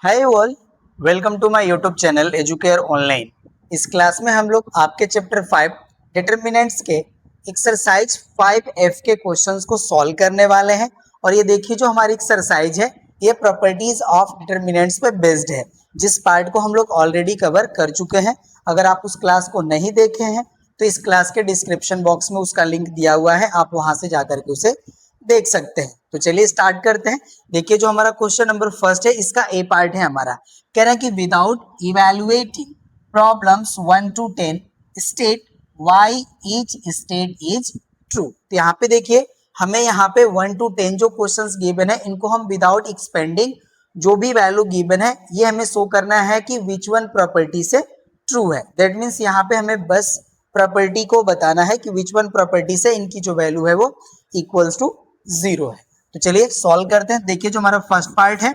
Hi all, welcome to my YouTube channel Educare online. इस class में हम लोग आपके चैप्टर 5 डिटरमिनेंट्स के एक्सरसाइज 5F के क्वेश्चंस को सॉल्व करने वाले हैं। और ये देखिए जो हमारी एक्सरसाइज है ये प्रॉपर्टीज ऑफ डिटरमिनेंट्स पे बेस्ड है, जिस पार्ट को हम लोग ऑलरेडी कवर कर चुके हैं। अगर आप उस क्लास को नहीं देखे हैं तो इस क्लास के डिस्क्रिप्शन बॉक्स में उसका लिंक दिया हुआ है, आप वहां से जाकर के उसे देख सकते हैं। तो चलिए स्टार्ट करते हैं। देखिए जो हमारा क्वेश्चन नंबर फर्स्ट है इसका ए पार्ट है हमारा। कह रहा है कि without evaluating problems 1 to 10 state why each state is true. तो यहाँ पे देखिए हमें यहाँ पे 1 to 10 जो क्वेश्चंस गिवन है इनको हम विदाउट एक्सपेंडिंग जो भी वैल्यू गिवन है ये हमें शो करना है कि विच वन प्रॉपर्टी से ट्रू है। दैट मीन्स यहाँ पे हमें बस प्रॉपर्टी को बताना है कि विच वन प्रॉपर्टी से इनकी जो वैल्यू है वो इक्वल्स टू 0 है। तो चलिए सॉल्व करते हैं। देखिए जो हमारा फर्स्ट पार्ट है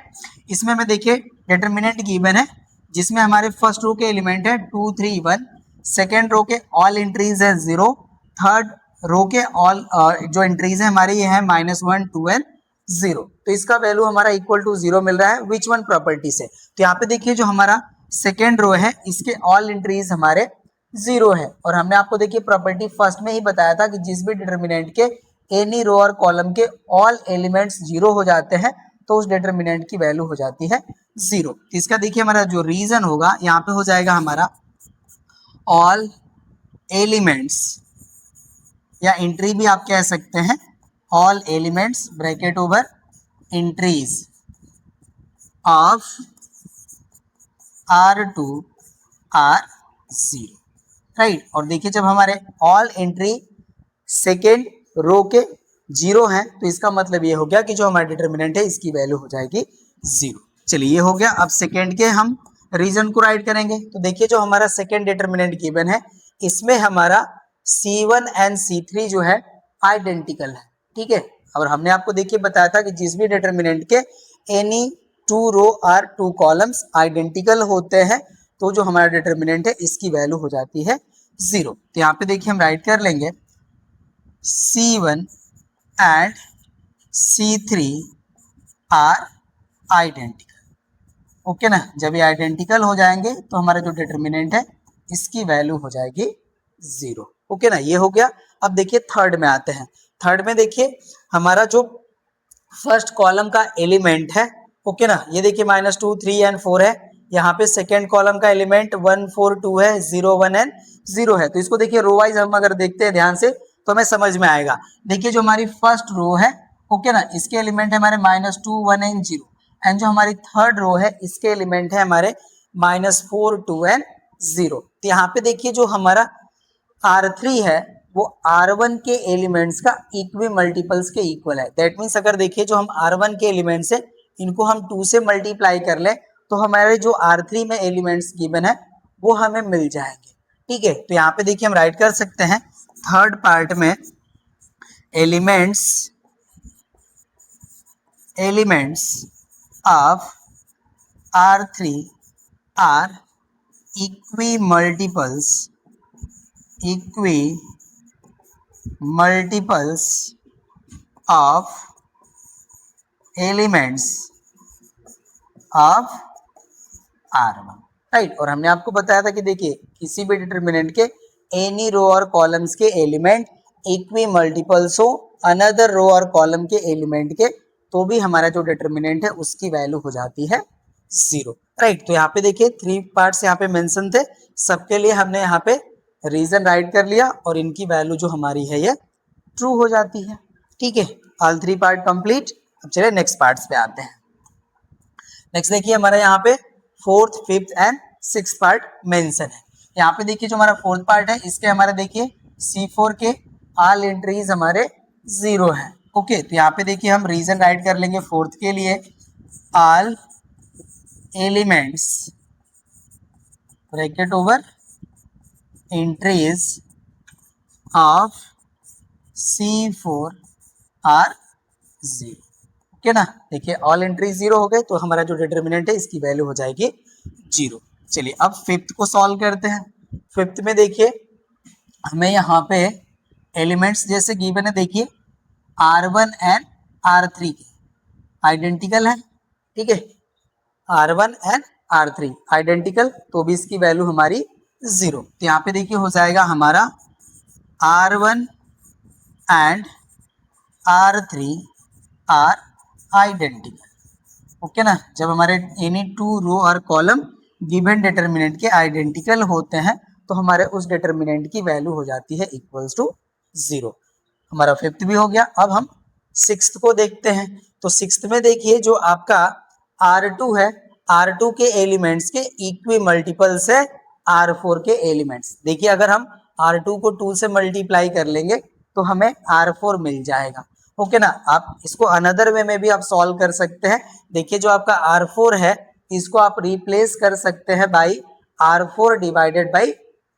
इसमें हमें देखिए डिटरमिनेंट गिवन है जिसमें हमारे फर्स्ट रो के एलिमेंट है 2 3 1, सेकेंड रो के ऑल एंट्रीज है 0, थर्ड रो के ऑल जो एंट्रीज है हमारे ये है -1 2 एंड 0। तो इसका वैल्यू हमारा इक्वल टू 0 मिल रहा है विच वन प्रॉपर्टी से। तो यहाँ पे देखिए जो हमारा सेकेंड रो है इसके ऑल एंट्रीज हमारे 0 है। और हमने आपको देखिए प्रॉपर्टी फर्स्ट में ही बताया था कि जिस भी डिटरमिनेंट के एनी रो और कॉलम के ऑल एलिमेंट्स 0 हो जाते हैं तो उस डिटरमिनेंट की वैल्यू हो जाती है 0। इसका देखिए हमारा जो रीजन होगा यहाँ पे हो जाएगा हमारा ऑल एलिमेंट्स या एंट्री भी आप कह सकते हैं, all elements bracket over entries of R2 R0, right. और देखिए जब हमारे ऑल एंट्री सेकेंड रो के 0 है तो इसका मतलब ये हो गया कि जो हमारा डिटरमिनेंट है इसकी वैल्यू हो जाएगी 0। चलिए ये हो गया। अब सेकेंड के हम रीजन को राइट करेंगे। तो देखिए जो हमारा सेकेंड डिटरमिनेंट गिवन है इसमें हमारा C1 एंड C3 जो है आइडेंटिकल है, ठीक है। और हमने आपको देखिए बताया था कि जिस भी डिटरमिनेंट के एनी 2 रो और 2 कॉलम्स आइडेंटिकल होते हैं तो जो हमारा डिटरमिनेंट है इसकी वैल्यू हो जाती है 0। तो यहाँ पे देखिए हम राइट कर लेंगे C1 and C3 are identical. Okay ना, जब ये आइडेंटिकल हो जाएंगे तो हमारा जो डिटरमिनेंट है इसकी वैल्यू हो जाएगी 0। ओके ना, ये हो गया। अब देखिए थर्ड में आते हैं। थर्ड में देखिए हमारा जो फर्स्ट कॉलम का एलिमेंट है, ओके ना, ये देखिए -2 3 एंड 4 है। यहाँ पे सेकेंड कॉलम का एलिमेंट 1 4 2 है, 0 1 एंड 0 है। तो इसको देखिए रो वाइज हम अगर देखते हैं ध्यान से तो हमें समझ में आएगा। देखिए जो हमारी फर्स्ट रो है, ओके ना, इसके एलिमेंट है हमारे -2 1 एंड 0। एंड जो हमारी थर्ड रो है इसके एलिमेंट है हमारे -4 2 एंड 0। तो यहाँ पे देखिए जो हमारा R3 है वो R1 के एलिमेंट्स का इक्वी मल्टीपल्स के इक्वल है। दैट मीन्स अगर देखिए जो हम R1 के एलिमेंट्स है इनको हम 2 से मल्टीप्लाई कर लें तो हमारे जो R3 में एलिमेंट्स गिवन है वो हमें मिल जाएंगे, ठीक है। तो यहाँ पे देखिए हम राइट कर सकते हैं थर्ड पार्ट में elements of R3 are equimultiples of elements of R1, right. और हमने आपको बताया था कि देखिए किसी भी डिटरमिनेंट के एनी रो और कॉलम्स के एलिमेंट इक्वी मल्टीपल्स हो अनदर रो और कॉलम के एलिमेंट के तो भी हमारा जो डिटरमिनेंट है उसकी वैल्यू हो जाती है 0, राइट। तो यहाँ पे देखिए 3 पार्ट्स यहाँ पे मेंशन थे, सबके लिए हमने यहाँ पे रीजन राइट कर लिया और इनकी वैल्यू जो हमारी है ये ट्रू हो जाती है, ठीक है। All 3 part complete. अब चलिए नेक्स्ट पार्ट्स पे आते हैं। नेक्स्ट देखिए हमारा यहाँ पे fourth fifth and six part mention है। यहाँ पे देखिए जो हमारा फोर्थ पार्ट है इसके हमारे देखिए C4 के ऑल एंट्रीज हमारे 0 है, ओके। तो यहाँ पे देखिए हम रीजन राइट कर लेंगे फोर्थ के लिए, all elements bracket over entries of C4 are 0, okay ना। देखिए ऑल एंट्री 0 हो गए तो हमारा जो डिटरमिनेंट है इसकी वैल्यू हो जाएगी 0। चलिए अब फिफ्थ को सॉल्व करते हैं। फिफ्थ में देखिए हमें यहाँ पे एलिमेंट्स जैसे गिवन है, देखिए R1 एंड R3 के आइडेंटिकल है, ठीक है। R1 एंड R3 आइडेंटिकल, तो भी इसकी वैल्यू हमारी 0। तो यहाँ पे देखिए हो जाएगा हमारा R1 and R3 are identical. Okay ना, जब हमारे एनी टू रो और कॉलम गिवन डिटर्मिनेंट के आइडेंटिकल होते हैं तो हमारे उस डिटर्मिनेंट की वैल्यू हो जाती है इक्वल्स टू 0। हमारा फिफ्थ भी हो गया। अब हम सिक्स्थ को देखते हैं। तो सिक्स्थ में देखिए जो आपका R2 है, R2 के एलिमेंट्स के इक्वी मल्टीपल्स है R4 के एलिमेंट्स। देखिए अगर हम R2 को 2 से मल्टीप्लाई कर लेंगे तो हमें R4 मिल जाएगा। ओके ना, आप इसको अनदर वे में भी आप सॉल्व कर सकते हैं। देखिए जो आपका R4 है इसको आप रिप्लेस कर सकते हैं बाई R4 डिवाइडेड बाई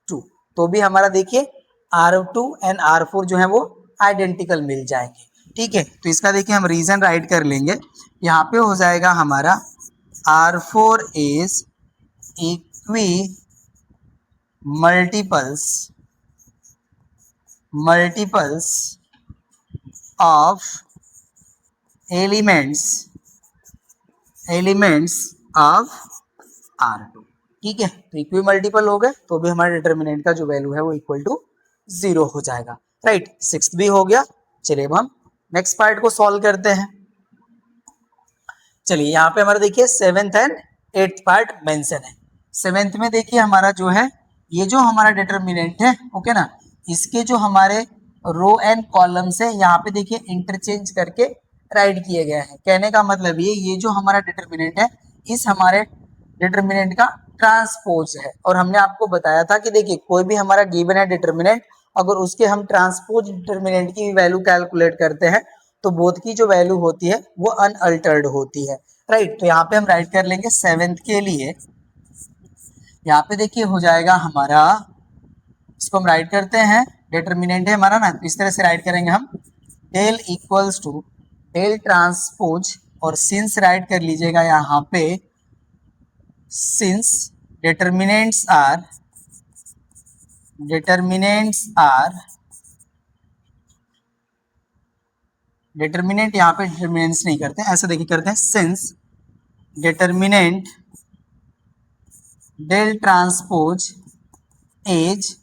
2, तो भी हमारा देखिए R2 एंड R4 जो है वो आइडेंटिकल मिल जाएंगे। ठीक है, तो इसका देखिए हम रीजन राइट कर लेंगे। यहाँ पे हो जाएगा हमारा R4 is equi multiples of elements of R2। ठीक है, तो इक्वी मल्टीपल हो गए तो भी हमारे डिटर्मिनेंट का जो वैल्यू है वो इक्वल टू 0 हो जाएगा। राइट, सिक्स्थ भी हो गया। चलिए अब हम नेक्स्ट पार्ट को सॉल्व करते हैं। चलिए यहाँ पे हमारा देखिए seventh and eighth part mention है। सेवेंथ में देखिए हमारा जो है ये जो हमारा डिटर्मिनेंट है, ओके ना, इसके जो हमारे रो एंड कॉलम्स है यहाँ पे देखिए इंटरचेंज करके राइट किए गए हैं। कहने का मतलब ये जो हमारा डिटर्मिनेंट है इस हमारे डिटर्मिनेंट का ट्रांसपोज है। और हमने आपको बताया था कि देखिए कोई भी हमारा गिवन है डिटर्मिनेंट, अगर उसके हम ट्रांसपोज डिटर्मिनेंट की वैल्यू कैलकुलेट करते हैं तो बोथ की जो वैल्यू होती है वो अनअल्टर्ड होती है। राइट, तो यहाँ पे हम राइट कर लेंगे सेवेंथ के लिए। यहाँ पे देखिए हो जाएगा हमारा, इसको हम राइट करते हैं, डिटर्मिनेंट है हमारा ना, तो इस तरह से राइट करेंगे हम del equals to del transpose, और सिंस राइट कर लीजिएगा यहाँ पे सिंस डिटर्मिनेंट्स आर डिटर्मिनेंट यहाँ पे डिटर्मिनेंट्स नहीं करते हैं, ऐसे देखिए करते हैं since determinant del transpose is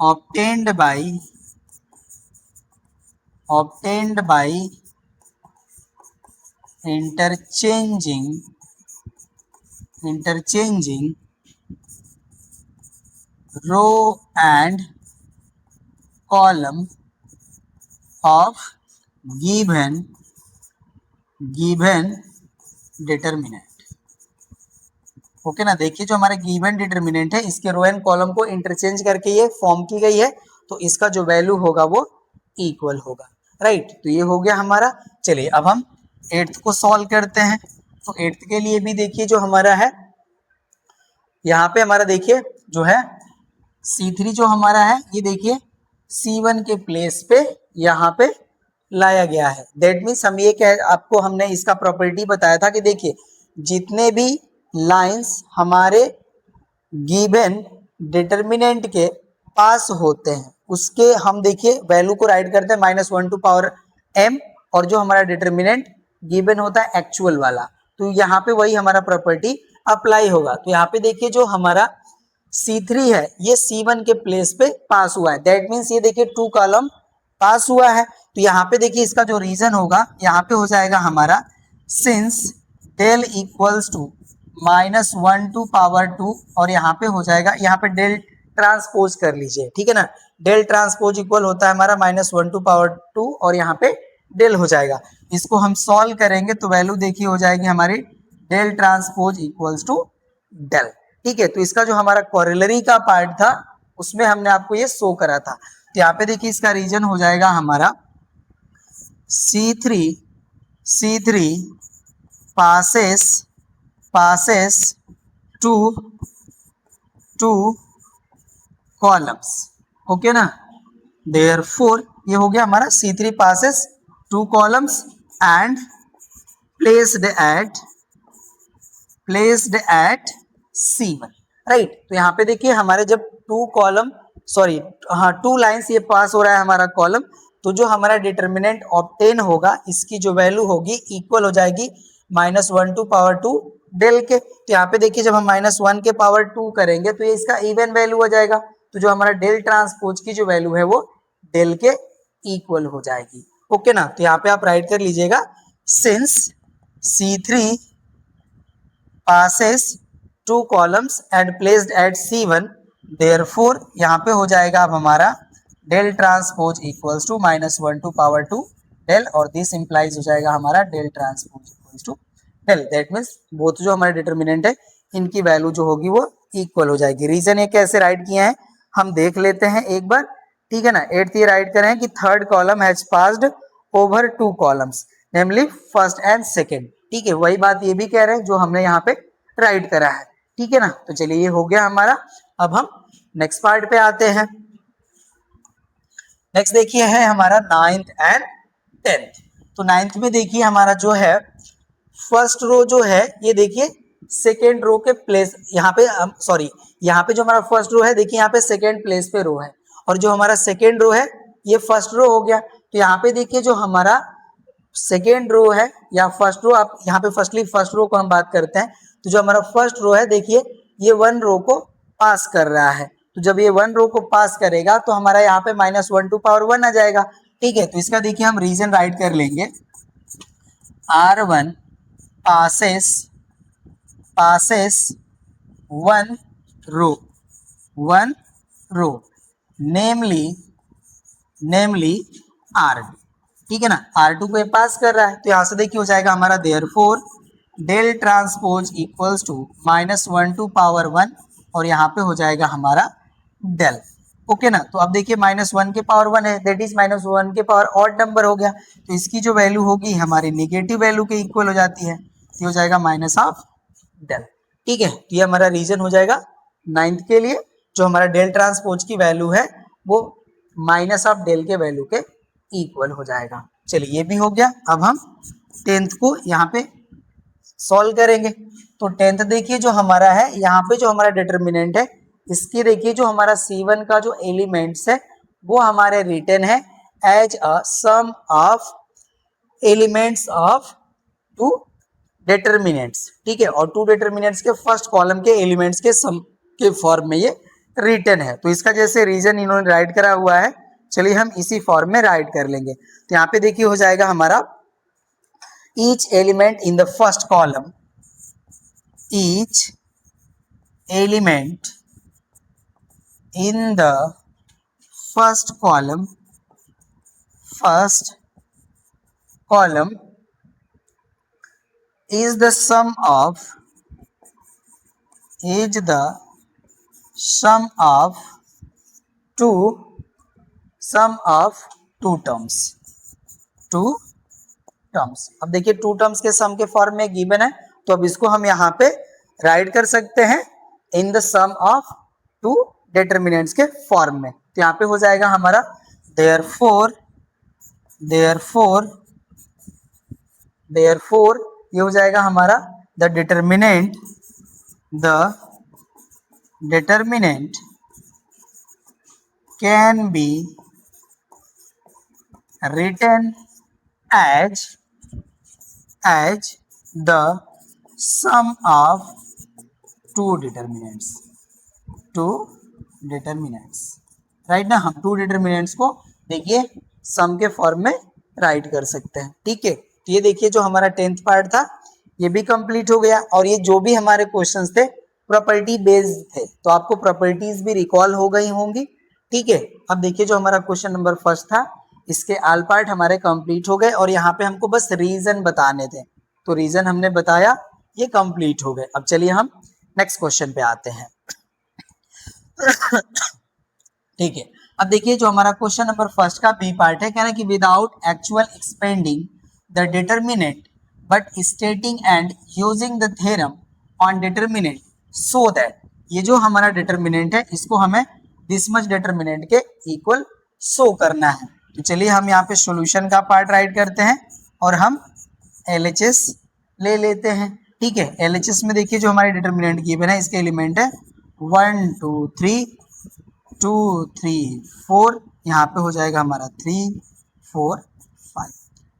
obtained by interchanging row and column of given determinant। Okay ना, देखिए जो हमारा गिवन डिटर्मिनेंट है इसके रो एंड कॉलम को इंटरचेंज करके ये फॉर्म की गई है, तो इसका जो वैल्यू होगा वो इक्वल होगा। राइट, तो ये हो गया हमारा। चलिए अब हम एट्थ को सॉल्व करते हैं। तो एट्थ के लिए भी देखिए जो हमारा है यहाँ पे हमारा देखिए जो है C3 जो हमारा है ये देखिए C1 के प्लेस पे यहाँ पे लाया गया है। दैट मीन्स हम ये आपको हमने इसका प्रॉपर्टी बताया था कि देखिए जितने भी लाइंस हमारे गिवन डिटर्मिनेंट के पास होते हैं उसके हम देखिए वैल्यू को राइट करते हैं -1 टू पावर m, और जो हमारा डिटर्मिनेंट गिवन होता है एक्चुअल वाला, तो यहाँ पे वही हमारा प्रॉपर्टी अप्लाई होगा। तो यहाँ पे देखिए जो हमारा C3 है ये C1 के प्लेस पे पास हुआ है। दैट मीन्स ये देखिए 2 कॉलम पास हुआ है। तो यहाँ पे देखिए इसका जो रीजन होगा यहाँ पे हो जाएगा हमारा since del equals to -1 to power 2, और यहाँ पे हो जाएगा, यहाँ पे डेल ट्रांसपोज कर लीजिए। ठीक है ना, डेल ट्रांसपोज इक्वल होता है हमारा -1 टू पावर 2 और यहाँ पे डेल हो जाएगा। इसको हम सॉल्व करेंगे तो वैल्यू देखिए हो जाएगी हमारी del transpose equals to del. ठीक है, तो इसका जो हमारा कोरिलेरी का पार्ट था उसमें हमने आपको ये शो करा था। तो यहाँ पे देखिए इसका रीजन हो जाएगा हमारा C3 passes two columns। Okay ना, therefore ये हो गया हमारा C3 passes 2 columns and placed at C1। Right, तो यहाँ पे देखिए हमारे जब 2 लाइंस ये पास हो रहा है हमारा कॉलम, तो जो हमारा डिटर्मिनेंट ऑब्टेन होगा इसकी जो वैल्यू होगी इक्वल हो जाएगी -1 टू पावर 2 डेल के। तो यहाँ पे देखिए जब हम -1 के पावर 2 करेंगे तो ये इसका इवन वैल्यू हो जाएगा, तो जो हमारा डेल ट्रांसपोज की जो वैल्यू है वो डेल के इक्वल हो जाएगी। ओके ना, तो यहाँ पे आप राइट कर लीजिएगा, since C3 passes 2 columns and placed at C1, therefore यहाँ पे हो जाएगा अब हमारा del transpose equals to -1 to power 2 del, और दिस इंप्लाइज हो जाएगा हमारा del transpose equals to del. That means both जो हमारे डिटर्मिनेंट है इनकी वैल्यू जो होगी वो इक्वल हो जाएगी। रीजन ये कैसे राइट किया है हम देख लेते हैं एक बार, ठीक है ना। 8th ये राइट करें कि third column has passed over 2 columns namely first and second, ठीक है। वही बात ये भी कह रहे हैं जो हमने यहाँ पे राइट करा है, ठीक है ना। तो चलिए ये हो गया हमारा। अब हम नेक्स्ट पार्ट पे आते हैं। नेक्स्ट देखिए है हमारा 9th एंड 10th। तो 9th में देखिए हमारा जो है फर्स्ट रो जो है ये देखिए सेकेंड रो के प्लेस, यहाँ पे सॉरी यहाँ पे जो हमारा फर्स्ट रो है देखिए यहाँ पे सेकेंड प्लेस पे रो है, और जो हमारा सेकेंड रो है ये फर्स्ट रो हो गया। तो यहाँ पे देखिए जो हमारा सेकेंड रो है या फर्स्ट रो, आप यहाँ पे फर्स्टली फर्स्ट रो को हम बात करते हैं, तो जो हमारा फर्स्ट रो है देखिए ये 1 रो को पास कर रहा है। तो जब ये 1 रो को पास करेगा तो हमारा यहाँ पे -1 टू पावर 1 आ जाएगा, ठीक है। तो इसका देखिए हम रीजन राइट कर लेंगे, R1 passes 1 row namely R2, ठीक है ना। R2 को ये पास कर रहा है, तो यहाँ से देखिए हो जाएगा हमारा therefore del transpose equals to -1 to power 1, और यहाँ पे हो जाएगा हमारा डेल। ओके ना। तो अब देखिए -1 के पावर 1 है, दैट इज -1 के पावर ऑड नंबर हो गया, तो इसकी जो वैल्यू होगी हमारी नेगेटिव वैल्यू के इक्वल हो जाती है, तो हो जाएगा -ऑफ डेल, ठीक है। तो ये हमारा रीजन हो जाएगा 9th के लिए, जो हमारा डेल ट्रांसपोज की वैल्यू है वो -ऑफ डेल के वैल्यू के इक्वल हो जाएगा। चलिए ये भी हो गया। अब हम 10th को यहाँ पे सॉल्व करेंगे। तो 10th देखिए जो हमारा है यहाँ पे जो हमारा डिटर्मिनेंट है इसकी देखिए जो हमारा C1 का जो एलिमेंट्स है वो हमारे रिटर्न है as a sum of elements of 2 determinants, ठीक है। और 2 डिटर्मिनेंट्स के फर्स्ट कॉलम के एलिमेंट्स के सम के फॉर्म में ये रिटर्न है। तो इसका जैसे रीजन इन्होंने राइट करा हुआ है, चलिए हम इसी फॉर्म में राइट कर लेंगे। तो यहाँ पे देखिए हो जाएगा हमारा each element in the first column, each element in the first column is the sum of two terms. अब देखिए 2 टर्म्स के सम के फॉर्म में गिवन है, तो अब इसको हम यहाँ पे राइट कर सकते हैं in the sum of 2 determinants के फॉर्म में। तो यहाँ पे हो जाएगा हमारा देयरफॉर ये हो जाएगा हमारा the determinant can be written as the sum of two determinants, right ना। हम 2 डिटर्मिनेंट्स को देखिए सम के फॉर्म में राइट कर सकते हैं, ठीक है। तो ये देखिए जो हमारा 10th पार्ट था ये भी कंप्लीट हो गया, और ये जो भी हमारे क्वेश्चंस थे प्रॉपर्टी बेस्ड थे, तो आपको प्रॉपर्टीज भी रिकॉल हो गई होंगी, ठीक है। अब देखिए जो हमारा क्वेश्चन नंबर फर्स्ट था इसके आल पार्ट हमारे कंप्लीट हो गए, और यहाँ पे हमको बस रीजन बताने थे, तो रीजन हमने बताया, ये कंप्लीट हो गए। अब चलिए हम नेक्स्ट क्वेश्चन पे आते हैं। ठीक है। अब देखिए जो हमारा क्वेश्चन नंबर फर्स्ट का बी पार्ट है, कह रहा है कि without actual expanding the determinant but स्टेटिंग and using the theorem on determinant so that, ये जो हमारा डिटर्मिनेंट है इसको हमें दिस मच डिटर्मिनेंट के इक्वल शो करना है। तो चलिए हम यहाँ पे सॉल्यूशन का पार्ट राइट करते हैं और हम LHS ले लेते हैं, ठीक है। LHS में देखिए जो हमारे डिटर्मिनेंट गिवन है इसके एलिमेंट है 1 2 3 2 3 4, यहाँ पे हो जाएगा हमारा 3 4 5,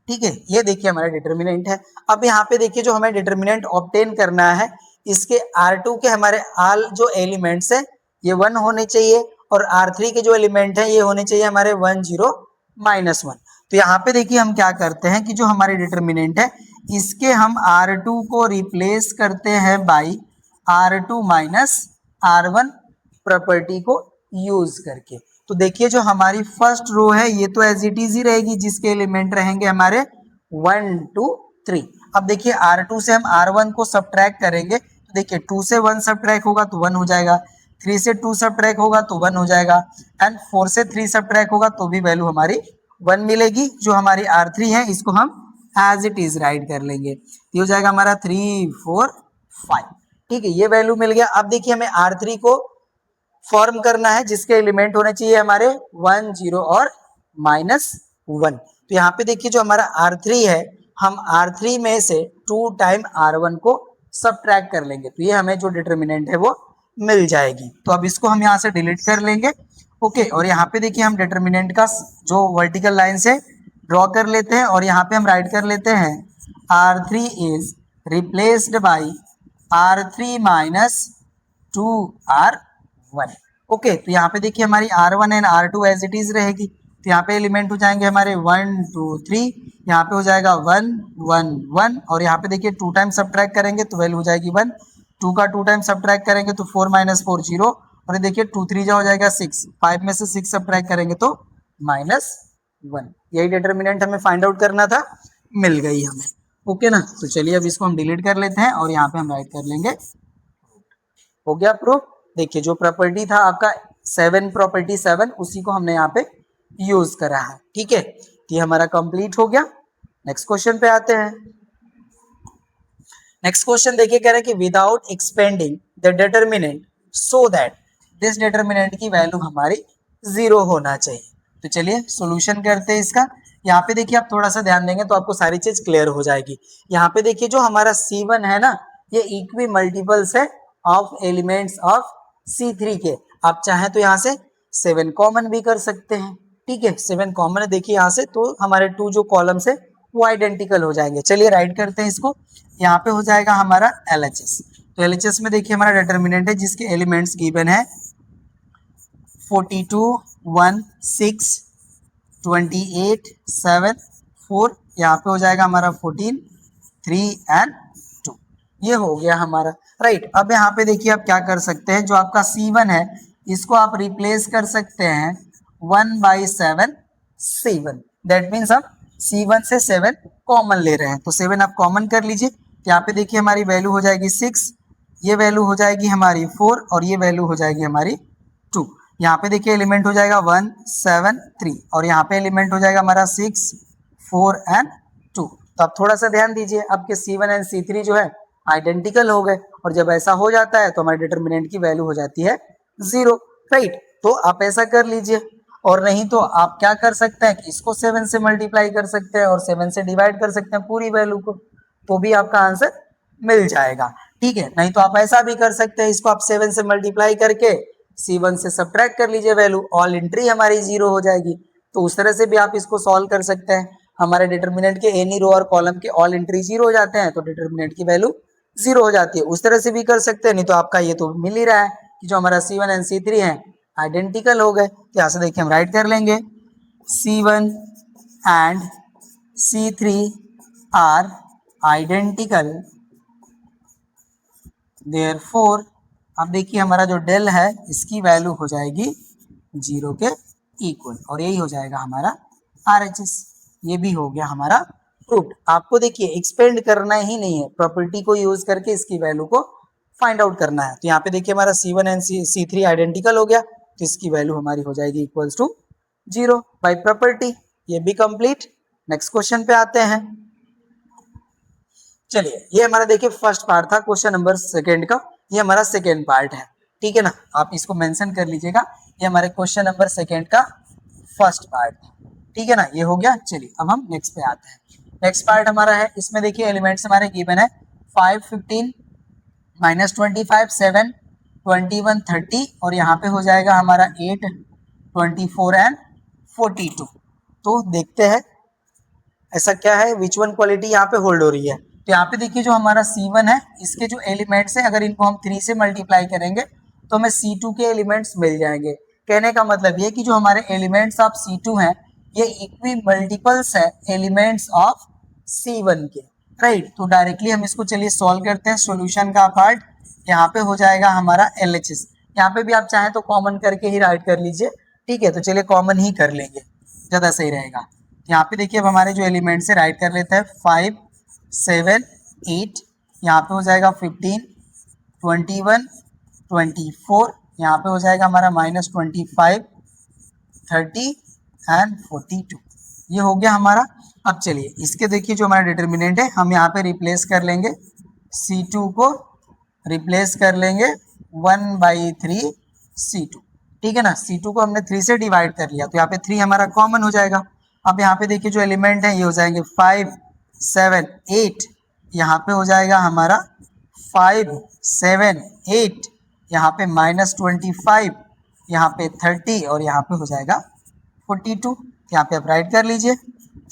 ठीक है, ये देखिए हमारा डिटर्मिनेंट है। अब यहाँ पे देखिए जो हमें डिटर्मिनेंट ऑब्टेन करना है, इसके R2 के हमारे आल जो एलिमेंट्स है ये 1 होने चाहिए और R3 के जो एलिमेंट है ये होने चाहिए हमारे 1 0 -1। तो यहाँ पे देखिए हम क्या करते हैं कि जो हमारे डिटर्मिनेंट है इसके हम R2 को रिप्लेस करते हैं बाई R2 -R1 प्रॉपर्टी को यूज करके। तो देखिए जो हमारी फर्स्ट रो है ये तो एज इट इज ही रहेगी, जिसके एलिमेंट रहेंगे हमारे 1 2 3। अब देखिए R2 से हम R1 को सब्ट्रैक्ट करेंगे, तो देखिए 2 से 1 सब्ट्रैक्ट होगा तो 1 हो जाएगा, 3 से 2 सब्ट्रैक्ट होगा तो 1 हो जाएगा, एंड 4 से 3 सब्ट्रैक्ट होगा तो भी वैल्यू हमारी 1 मिलेगी। जो हमारी R3 है इसको हम एज इट इज राइट कर लेंगे, ये हो जाएगा हमारा 3 4 5। ठीक है, ये वैल्यू मिल गया। अब देखिए हमें R3 को फॉर्म करना है जिसके एलिमेंट होने चाहिए हमारे 1 0 और -1। तो यहाँ पे देखिए जो हमारा R3 है हम R3 में से 2 टाइम R1 को सब्ट्रैक्ट कर लेंगे, तो ये हमें जो डिटर्मिनेंट है वो मिल जाएगी। तो अब इसको हम यहाँ से डिलीट कर लेंगे। ओके, और यहाँ पे देखिए हम डिटर्मिनेंट का जो वर्टिकल लाइन से ड्रॉ कर लेते हैं और यहाँ पे हम राइट कर लेते हैं R3 is replaced by R3 -2R1। Okay, तो यहाँ पे देखिए हमारी R1 and R2 as it is रहेगी, तो यहाँ पे एलिमेंट हो जाएंगे हमारे 1 2 3, यहाँ पे हो जाएगा 1 1 1 और यहाँ पे देखिए 2 टाइम सब्ट्रैक्ट करेंगे तो वैल्यू हो जाएगी 1, 2 का 2 टाइम सब्ट्रैक्ट करेंगे तो 4 -4 0, और ये देखिए 2 3 जा हो जाएगा 6, 5 में से 6 सब्ट्रैक्ट करेंगे तो -1। यही डिटर्मिनेंट हमें फाइंड आउट करना था, मिल गई हमें। ओके ना, तो चलिए अब इसको हम डिलीट कर लेते हैं और यहाँ पे हम राइट कर लेंगे। हो गया प्रूफ। देखिए जो प्रॉपर्टी था आपका 7 प्रॉपर्टी 7 उसी को हमने यहाँ पे यूज करा है। ठीक है, ये हमारा कंप्लीट हो गया। नेक्स्ट क्वेश्चन पे आते हैं। नेक्स्ट क्वेश्चन देखिए कह रहे हैं कि without expanding the determinant so that this determinant की वैल्यू हमारी 0 होना चाहिए। तो चलिए सॉल्यूशन करते हैं इसका। यहाँ पे देखिए आप थोड़ा सा ध्यान देंगे तो आपको सारी चीज क्लियर हो जाएगी। यहाँ पे देखिए जो हमारा C1 है ना, ये इक्वी मल्टीपल्स है ऑफ एलिमेंट्स ऑफ C3 के। आप चाहें तो यहाँ से 7 कॉमन भी कर सकते हैं। ठीक है, 7 कॉमन है देखिए यहाँ से, तो हमारे 2 जो कॉलम्स है वो आइडेंटिकल हो जाएंगे। चलिए राइट करते हैं इसको। यहाँ पे हो जाएगा हमारा LHS। तो LHS में देखिए हमारा डिटर्मिनेंट है जिसके एलिमेंट्स गिवन है 42 1 6 28 7 4, यहाँ पे हो जाएगा हमारा 14 3 एंड 2। ये हो गया हमारा राइट। अब यहाँ पे देखिए आप क्या कर सकते हैं, जो आपका C1 है इसको आप रिप्लेस कर सकते हैं 1/7 C1। दैट मीन्स आप C1 से 7 कॉमन ले रहे हैं, तो 7 आप कॉमन कर लीजिए। यहाँ पे देखिए हमारी वैल्यू हो जाएगी 6, ये वैल्यू हो जाएगी हमारी 4 और ये वैल्यू हो जाएगी हमारी 2। यहाँ पे देखिए एलिमेंट हो जाएगा 1 7 3 और यहाँ पे एलिमेंट हो जाएगा हमारा 6 4 एंड 2। तो आप थोड़ा सा ध्यान दीजिए, आपके C1 एंड C3 जो है आइडेंटिकल हो गए, और जब ऐसा हो जाता है तो हमारे डिटर्मिनेंट की वैल्यू हो जाती है 0। राइट, तो आप ऐसा कर लीजिए, और नहीं तो आप क्या कर सकते हैं कि इसको 7 से मल्टीप्लाई कर सकते हैं और 7 से डिवाइड कर सकते हैं पूरी वैल्यू को, तो भी आपका आंसर मिल जाएगा। ठीक है, नहीं तो आप ऐसा भी कर सकते हैं, इसको आप 7 से मल्टीप्लाई करके C1 से सब्ट्रैक्ट कर लीजिए वैल्यू, ऑल एंट्री हमारी 0 हो जाएगी। तो उस तरह से भी आप इसको सॉल्व कर सकते हैं। हमारे डिटर्मिनेंट के एनी रो और कॉलम के ऑल एंट्री 0 हो जाते हैं तो डिटर्मिनेंट की वैल्यू 0 हो जाती है। उस तरह से भी कर सकते हैं, नहीं तो आपका ये तो मिल ही रहा है कि जो हमारा C1 एंड C3 है आइडेंटिकल हो गए। तो यहाँ से देखिए हम राइट कर लेंगे C1 and C3 are identical, therefore अब देखिए हमारा जो डेल है इसकी वैल्यू हो जाएगी 0 के इक्वल, और यही हो जाएगा हमारा RHS। ये भी हो गया हमारा प्रूफ। आपको देखिए एक्सपेंड करना ही नहीं है, प्रॉपर्टी को यूज करके इसकी वैल्यू को फाइंड आउट करना है। तो यहाँ पे देखिए हमारा C1 एंड C3 आइडेंटिकल हो गया, तो इसकी वैल्यू हमारी हो जाएगी इक्वल्स टू 0 बाय प्रॉपर्टी। ये भी कंप्लीट। नेक्स्ट क्वेश्चन पे आते हैं। चलिए ये हमारा देखिए फर्स्ट पार्ट था क्वेश्चन नंबर 2 का, ये हमारा सेकेंड पार्ट है। ठीक है ना, आप इसको मेंशन कर लीजिएगा, ये हमारे क्वेश्चन नंबर 2 का फर्स्ट पार्ट था। ठीक है ना, ये हो गया। चलिए अब हम नेक्स्ट पे आते हैं। नेक्स्ट पार्ट हमारा है, इसमें देखिए एलिमेंट्स हमारे गिवन है 5 15 -25 7 21 30 और यहाँ पे हो जाएगा हमारा 8 24 एंड 42। तो देखते हैं ऐसा क्या है, विच वन क्वालिटी यहाँ पे होल्ड हो रही है। तो यहाँ पे देखिए जो हमारा C1 है, इसके जो एलिमेंट्स हैं अगर इनको हम 3 से मल्टीप्लाई करेंगे तो हमें C2 के एलिमेंट्स मिल जाएंगे। कहने का मतलब ये कि जो हमारे एलिमेंट्स ऑफ C2 हैं ये इक्वी मल्टीपल्स है एलिमेंट्स ऑफ C1 के, राइट। तो डायरेक्टली हम इसको चलिए सॉल्व करते हैं। सॉल्यूशन का पार्ट यहाँ पे हो जाएगा हमारा LHS। यहाँ पे भी आप चाहें तो कॉमन करके ही राइट कर लीजिए, ठीक है। तो चलिए कॉमन ही कर लेंगे, ज़्यादा सही रहेगा। यहाँ पे देखिए अब हमारे जो एलिमेंट्स है राइट कर लेते हैं। 5 7 8, यहाँ पे हो जाएगा 15 21 24, यहाँ पे हो जाएगा हमारा -25 30 एंड 42। ये हो गया हमारा। अब चलिए इसके देखिए जो हमारा डिटर्मिनेंट है हम यहाँ पे रिप्लेस कर लेंगे। C2 को रिप्लेस कर लेंगे 1/3 C2, ठीक है ना। C2 को हमने 3 से डिवाइड कर लिया तो यहाँ पे 3 हमारा कॉमन हो जाएगा। अब यहाँ पे देखिए जो एलिमेंट है ये हो जाएंगे 5 7 8, यहाँ पे हो जाएगा हमारा 5 7 8, यहाँ पे -25, यहाँ पे 30 और यहाँ पे हो जाएगा 42। यहाँ पे आप राइट कर लीजिए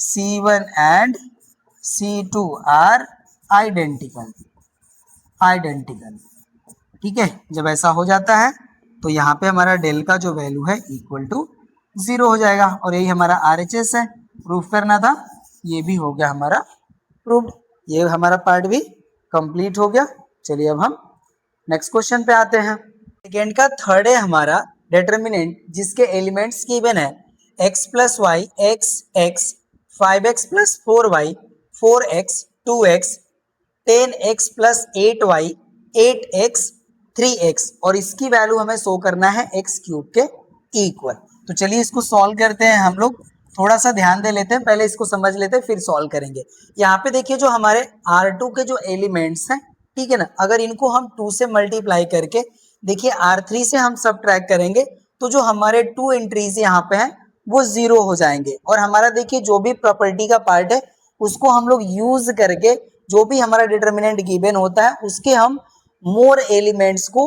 C1 and C2 are identical, ठीक है। जब ऐसा हो जाता है तो यहाँ पे हमारा डेल का जो वैल्यू है इक्वल टू 0 हो जाएगा और यही हमारा RHS है। प्रूफ करना था, ये भी हो गया हमारा प्रूफ। ये हमारा पार्ट भी कंप्लीट हो गया। चलिए अब हम नेक्स्ट क्वेश्चन पे आते हैं। सेकेंड का थर्ड है हमारा डिटर्मिनेंट जिसके एलिमेंट्स गिवन है x + y x x 5x + 4y 4x 2x 10x + 8y 8x 3x और इसकी वैल्यू हमें शो करना है x³ के इक्वल। तो चलिए इसको सॉल्व करते हैं। हम लोग थोड़ा सा ध्यान दे लेते हैं, पहले इसको समझ लेते हैं फिर सॉल्व करेंगे। यहाँ पे देखिए जो हमारे R2 के जो एलिमेंट्स हैं, ठीक है ना, अगर इनको हम 2 से मल्टीप्लाई करके देखिए R3 से हम सबट्रैक्ट करेंगे तो जो हमारे 2 एंट्रीज यहाँ पे हैं वो 0 हो जाएंगे। और हमारा देखिए जो भी प्रॉपर्टी का पार्ट है उसको हम लोग यूज करके जो भी हमारा डिटर्मिनेंट गिवन होता है उसके हम मोर एलिमेंट्स को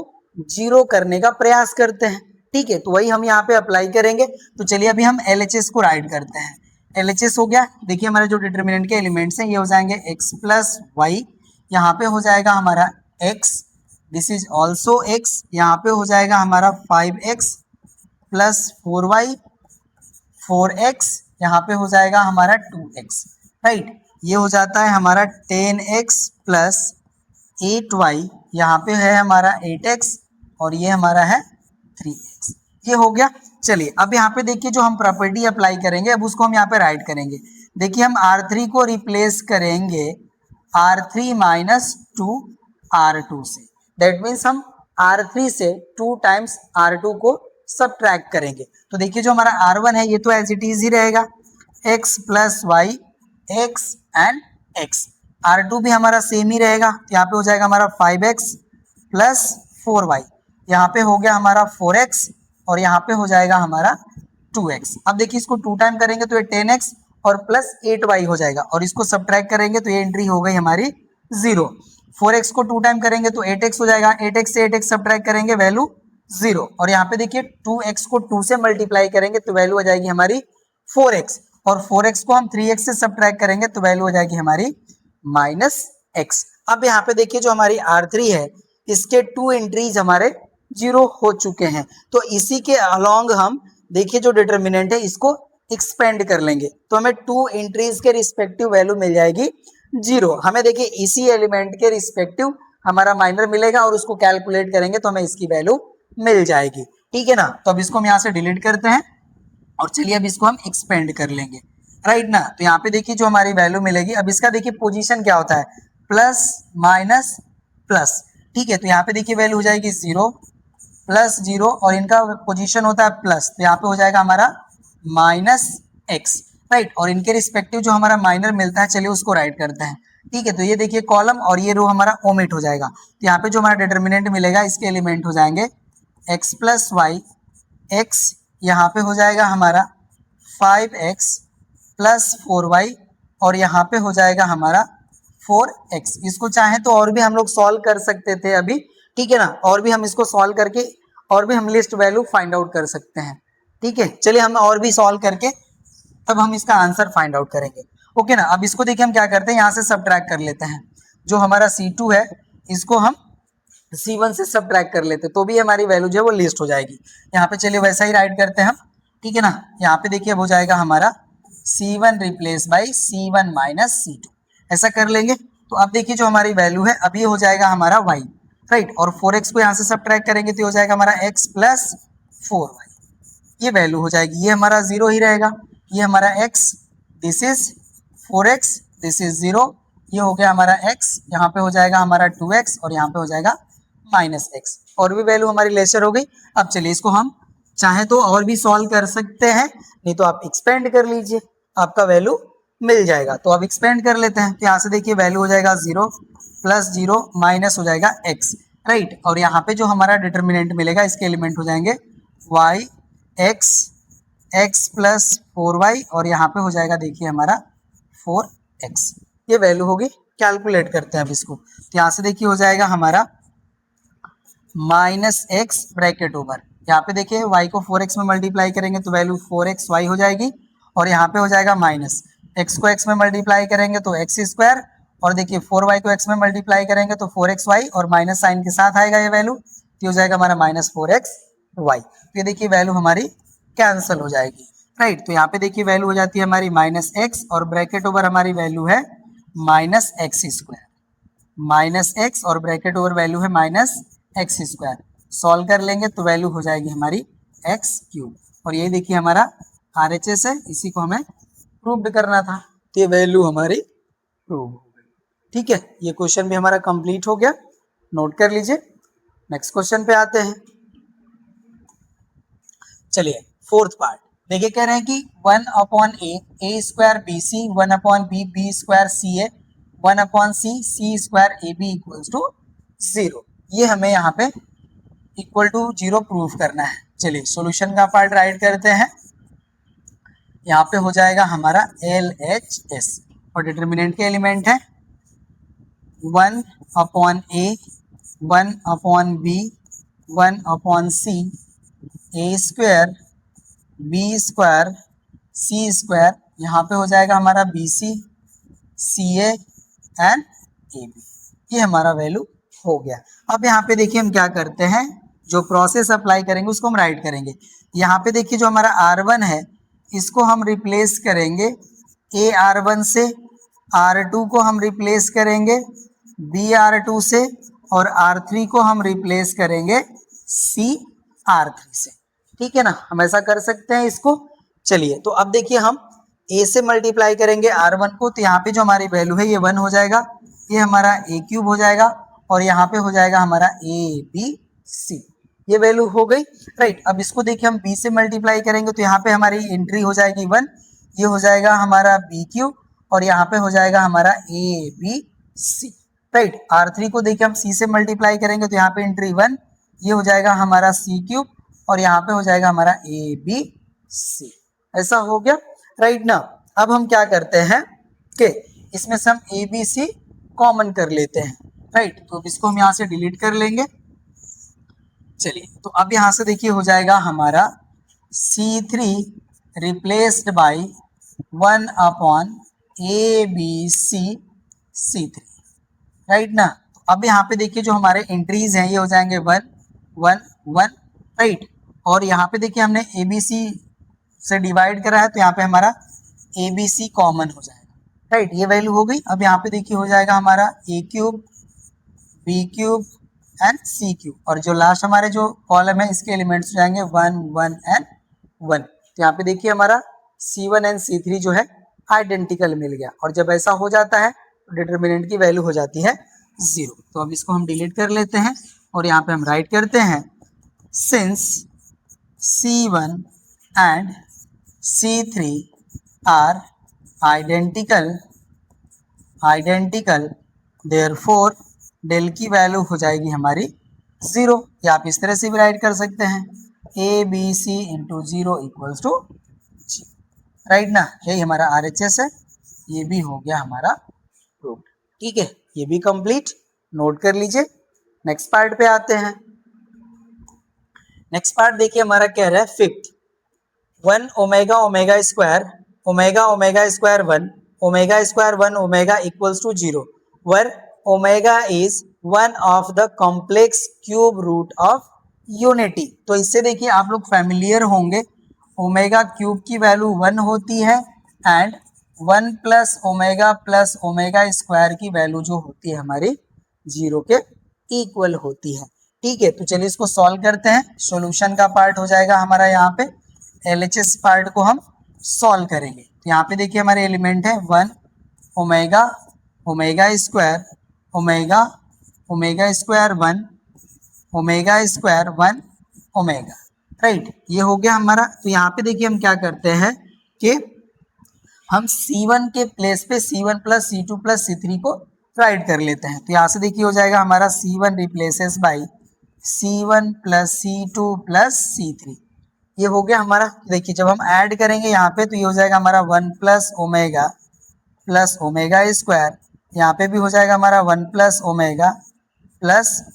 0 करने का प्रयास करते हैं, ठीक है। तो वही हम यहाँ पे अप्लाई करेंगे। तो चलिए अभी हम LHS को राइट करते हैं। LHS हो गया, देखिए हमारे जो डिटर्मिनेंट के एलिमेंट्स हैं ये हो जाएंगे x + y, यहाँ पे हो जाएगा हमारा x, this is also x, यहाँ पे हो जाएगा हमारा 5x + 4y 4x, यहाँ पे हो जाएगा हमारा 2x, राइट। ये हो जाता है हमारा 10x + 8y, यहाँ पे है हमारा 8x और ये हमारा है 3x। ये हो गया। चलिए अब यहाँ पे देखिए जो हम प्रॉपर्टी अप्लाई करेंगे अब उसको हम यहाँ पे राइट करेंगे। देखिए हम R3 को रिप्लेस करेंगे R3 - 2 R2 से, दैट मीन्स हम R3 से 2 टाइम्स R2 को सबट्रैक्ट करेंगे। तो देखिए जो हमारा R1 है ये तो एज इट इज ही रहेगा x + y x and x। R2 भी हमारा सेम ही रहेगा, तो यहाँ पे हो जाएगा हमारा 5x + 4y, यहाँ पे हो गया हमारा 4x और यहाँ पे हो जाएगा हमारा 2x। अब देखिए इसको 2 टाइम करेंगे तो ये 10x और प्लस 8y हो जाएगा और इसको सबट्रैक्ट करेंगे तो ये एंट्री हो गई हमारी 0। 4x को 2 टाइम करेंगे तो 8x हो जाएगा, 8x से 8x सबट्रैक्ट करेंगे वैल्यू 0 और यहाँ पे देखिए 2x को 2 से मल्टीप्लाई करेंगे तो वैल्यू हो जाएगी हमारी 4x और 4x को हम 3x से सबट्रैक्ट करेंगे तो वैल्यू हो जाएगी हमारी -x। अब यहाँ पे देखिए जो हमारी R3 है इसके 2 एंट्रीज हमारे 0 हो चुके हैं, तो इसी के अलोंग हम देखिए जो डिटर्मिनेंट है इसको एक्सपेंड कर लेंगे तो हमें 2 एंट्रीज के रिस्पेक्टिव वैल्यू मिल जाएगी 0। हमें देखिए इसी एलिमेंट के रिस्पेक्टिव हमारा माइनर मिलेगा और उसको कैलकुलेट करेंगे तो हमें इसकी वैल्यू मिल जाएगी, ठीक है ना। तो अब इसको हम यहाँ से डिलीट करते हैं और चलिए अब इसको हम एक्सपेंड कर लेंगे, राइट ना। तो यहाँ पे देखिए जो हमारी वैल्यू मिलेगी, अब इसका देखिए पोजीशन क्या होता है प्लस माइनस प्लस, ठीक है। तो यहाँ पे देखिए वैल्यू हो जाएगी 0 + 0 और इनका पोजीशन होता है प्लस, तो यहाँ पे हो जाएगा हमारा -x, राइट। और इनके रिस्पेक्टिव जो हमारा माइनर मिलता है चलिए उसको राइट करते हैं, ठीक है। तो ये देखिए कॉलम और ये रो हमारा ओमिट हो जाएगा, तो यहाँ पे जो हमारा डिटर्मिनेंट मिलेगा इसके एलिमेंट हो जाएंगे x + y x, यहाँ पे हो जाएगा हमारा 5x + 4y और यहाँ पे हो जाएगा हमारा 4x। इसको चाहें तो और भी हम लोग सॉल्व कर सकते थे अभी, ठीक है ना, और भी हम इसको सॉल्व करके और भी हम लिस्ट वैल्यू फाइंड आउट कर सकते हैं, ठीक है। चलिए हम और भी सॉल्व करके तब हम इसका आंसर फाइंड आउट करेंगे। ओके ना। अब इसको देखिए हम क्या करते हैं, यहाँ से सब्ट्रैक्ट कर लेते हैं। जो हमारा C2 है इसको हम C1 से सब्ट्रैक्ट कर लेते हैं, तो भी हमारी वैल्यू जो है वो लिस्ट हो जाएगी। यहाँ पे चलिए वैसा ही राइट करते हैं हम, ठीक है ना। यहाँ पे देखिए हो जाएगा हमारा C1 replace by C1 minus C2, ऐसा कर लेंगे। तो अब देखिए जो हमारी वैल्यू है अभी हो जाएगा हमारा y, राइट। और 4x को यहाँ से सब्ट्रैक्ट करेंगे तो हो जाएगा हमारा x प्लस 4y, ये वैल्यू हो जाएगी। ये हमारा 0 ही रहेगा, ये हमारा x, this is 4x, this is 0, ये हो गया हमारा x, यहाँ पे हो जाएगा हमारा 2x और यहाँ पे हो जाएगा माइनस x, और भी वैल्यू हमारी लेसर हो गई। अब चलिए इसको हम चाहे तो और भी सॉल्व कर सकते हैं, नहीं तो आप एक्सपेंड कर लीजिए, आपका वैल्यू मिल जाएगा। तो अब एक्सपेंड कर लेते हैं, तो यहाँ से देखिए वैल्यू हो जाएगा 0 प्लस 0 माइनस हो जाएगा x, राइट। और यहाँ पे जो हमारा डिटर्मिनेंट मिलेगा इसके एलिमेंट हो जाएंगे y, x प्लस 4y और यहाँ पे हो जाएगा देखिए हमारा 4x, ये वैल्यू होगी। कैलकुलेट करते हैं अब इसको, तो यहाँ से देखिए हो जाएगा हमारा माइनस एक्स ब्रैकेट ओवर, यहाँ पे देखिए y को 4x में मल्टीप्लाई करेंगे तो वैल्यू 4xy हो जाएगी, और यहाँ पे हो जाएगा माइनस x को x में मल्टीप्लाई करेंगे तो x स्क्वायर, और देखिए 4y को x में मल्टीप्लाई करेंगे तो 4xy, और माइनस साइन के साथ आएगा ये वैल्यू, तो हो जाएगा हमारा माइनस 4xy। तो ये देखिए वैल्यू हमारी कैंसिल हो जाएगी, राइट। तो यहाँ पे देखिए वैल्यू हो जाती है हमारी माइनस एक्स, और ब्रैकेट ओवर हमारी वैल्यू है minus x square, minus x और ब्रैकेट ओवर वैल्यू है माइनस एक्स स्क्वायर। सॉल्व कर लेंगे तो वैल्यू हो जाएगी हमारी एक्स क्यूब, और ये देखिए हमारा RHS है, इसी को हमें प्रूव करना था, तो ये वैल्यू हमारी प्रूव हो गई। ठीक है, ये क्वेश्चन भी हमारा कंप्लीट हो गया, नोट कर लीजिए। नेक्स्ट क्वेश्चन पे आते हैं। चलिए फोर्थ पार्ट देखिए, कह रहे हैं कि 1/a square BC, 1/b b square CA, 1/c c square AB equals to 0, ये हमें यहाँ पे इक्वल टू 0 प्रूफ करना है। चलिए सॉल्यूशन का पार्ट राइट करते हैं। यहाँ पे हो जाएगा हमारा LHS, और डिटर्मिनेंट के एलिमेंट है 1/a, 1/b, 1/c, a square b square c square, यहाँ पे हो जाएगा हमारा BC, CA एंड AB, ये हमारा वैल्यू हो गया। अब यहाँ पे देखिए हम क्या करते हैं, जो प्रोसेस अप्लाई करेंगे उसको हम राइट करेंगे। यहाँ पे देखिए जो हमारा R1 है इसको हम रिप्लेस करेंगे AR1 से, R2 को हम रिप्लेस करेंगे BR2 से, और R3 को हम रिप्लेस करेंगे CR3 से। ठीक है ना, हम ऐसा कर सकते हैं इसको। चलिए तो अब देखिए हम A से मल्टीप्लाई करेंगे R1 को, तो यहाँ पे जो हमारी वैल्यू है ये 1 हो जाएगा, ये हमारा A क्यूब हो जाएगा, और यहाँ पे हो जाएगा हमारा ABC, ये वैल्यू हो गई, राइट। अब इसको देखिए हम B से मल्टीप्लाई करेंगे तो यहाँ पे हमारी एंट्री हो जाएगी 1, ये हो जाएगा हमारा B क्यूब, और यहाँ पे हो जाएगा हमारा ABC, राइट। R3 को देखिए हम C से मल्टीप्लाई करेंगे तो यहाँ पे एंट्री 1, ये हो जाएगा हमारा C क्यूब, और यहाँ पे हो जाएगा हमारा ABC, ऐसा हो गया, राइट ना। अब हम क्या करते हैं कि इसमें से हम ABC कॉमन कर लेते हैं, राइट। तो अब इसको हम यहाँ से डिलीट कर लेंगे। चलिए तो अब यहाँ से देखिए हो जाएगा हमारा C3 replaced by 1/ABC C3, right ना। तो अब यहाँ पे देखिए जो हमारे एंट्रीज हैं ये हो जाएंगे 1 1 1, राइट। और यहाँ पे देखिए हमने ABC से डिवाइड करा है तो यहाँ पे हमारा ABC कॉमन हो जाएगा, राइट, ये वैल्यू हो गई। अब यहाँ पे देखिए हो जाएगा हमारा A cube, B cube and C cube, और जो लास्ट हमारे जो कॉलम है इसके एलिमेंट्स हो जाएंगे 1 1 एंड 1। तो यहाँ पे देखिए हमारा C1 एंड C3 जो है आइडेंटिकल मिल गया, और जब ऐसा हो जाता है तो डिटर्मिनेंट की वैल्यू हो जाती है 0। तो अब इसको हम डिलीट कर लेते हैं, और यहाँ पे हम राइट करते हैं since C1 and C3 are identical therefore del की वैल्यू हो जाएगी हमारी 0, या आप इस तरह से भी राइट कर सकते हैं ABC into 0 equals to 0, right ना। यही हमारा RHS है, ये भी हो गया हमारा प्रूव्ड। ठीक है, ये भी कंप्लीट, नोट कर लीजिए। नेक्स्ट पार्ट पे आते हैं। नेक्स्ट पार्ट देखिए हमारा कह रहा है 5th 1 omega omega square 1 omega square 1 omega equals to 0 where omega is one of the complex cube root of unity. तो इससे देखिए आप लोग फैमिलियर होंगे, ओमेगा क्यूब की वैल्यू 1 होती है एंड 1 प्लस ओमेगा स्क्वायर की वैल्यू जो होती है हमारी 0 के इक्वल होती है। ठीक है, तो चलिए इसको सॉल्व करते हैं। सॉल्यूशन का पार्ट हो जाएगा हमारा यहाँ पे, एलएचएस पार्ट को हम सॉल्व करेंगे। तो यहाँ पे देखिए हमारे एलिमेंट है 1 omega omega square omega omega square 1 omega square 1 omega, right. ये हो गया हमारा। तो यहाँ पे देखिए हम क्या करते हैं कि हम C1 के प्लेस पे C1 plus C2 plus C3 को राइट कर लेते हैं। तो यहाँ से देखिए हो जाएगा हमारा C1 replaces by C1 plus C2 plus C3। ये हो गया हमारा। देखिए जब हम ऐड करेंगे यहाँ पे तो ये हो जाएगा हमारा 1 प्लस ओमेगा स्क्वायर, यहाँ पे भी हो जाएगा हमारा 1 plus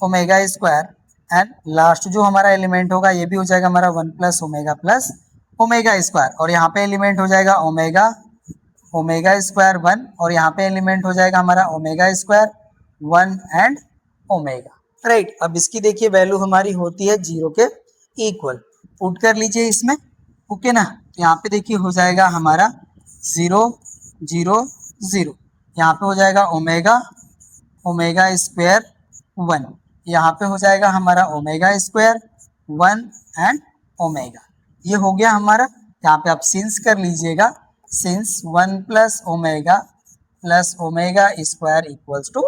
omega square and last जो हमारा एलिमेंट होगा ये भी हो जाएगा हमारा 1 प्लस ओमेगा स्क्वायर, और यहाँ पे एलिमेंट हो जाएगा ओमेगा स्क्वायर 1, और यहाँ पे एलिमेंट हो जाएगा हमारा omega square 1 and omega, right. अब इसकी देखिए वैल्यू हमारी होती है 0 के इक्वल। पुट कर लीजिए इसमें, ओके ना। यहाँ पे देखिए हो जाएगा हमारा 0 0 0, यहाँ पे हो जाएगा ओमेगा स्क्वायर 1, यहाँ पे हो जाएगा हमारा ओमेगा स्क्वायर 1 एंड ओमेगा। ये हो गया हमारा। यहाँ पे आप सिंस कर लीजिएगा, since 1 plus omega square equals to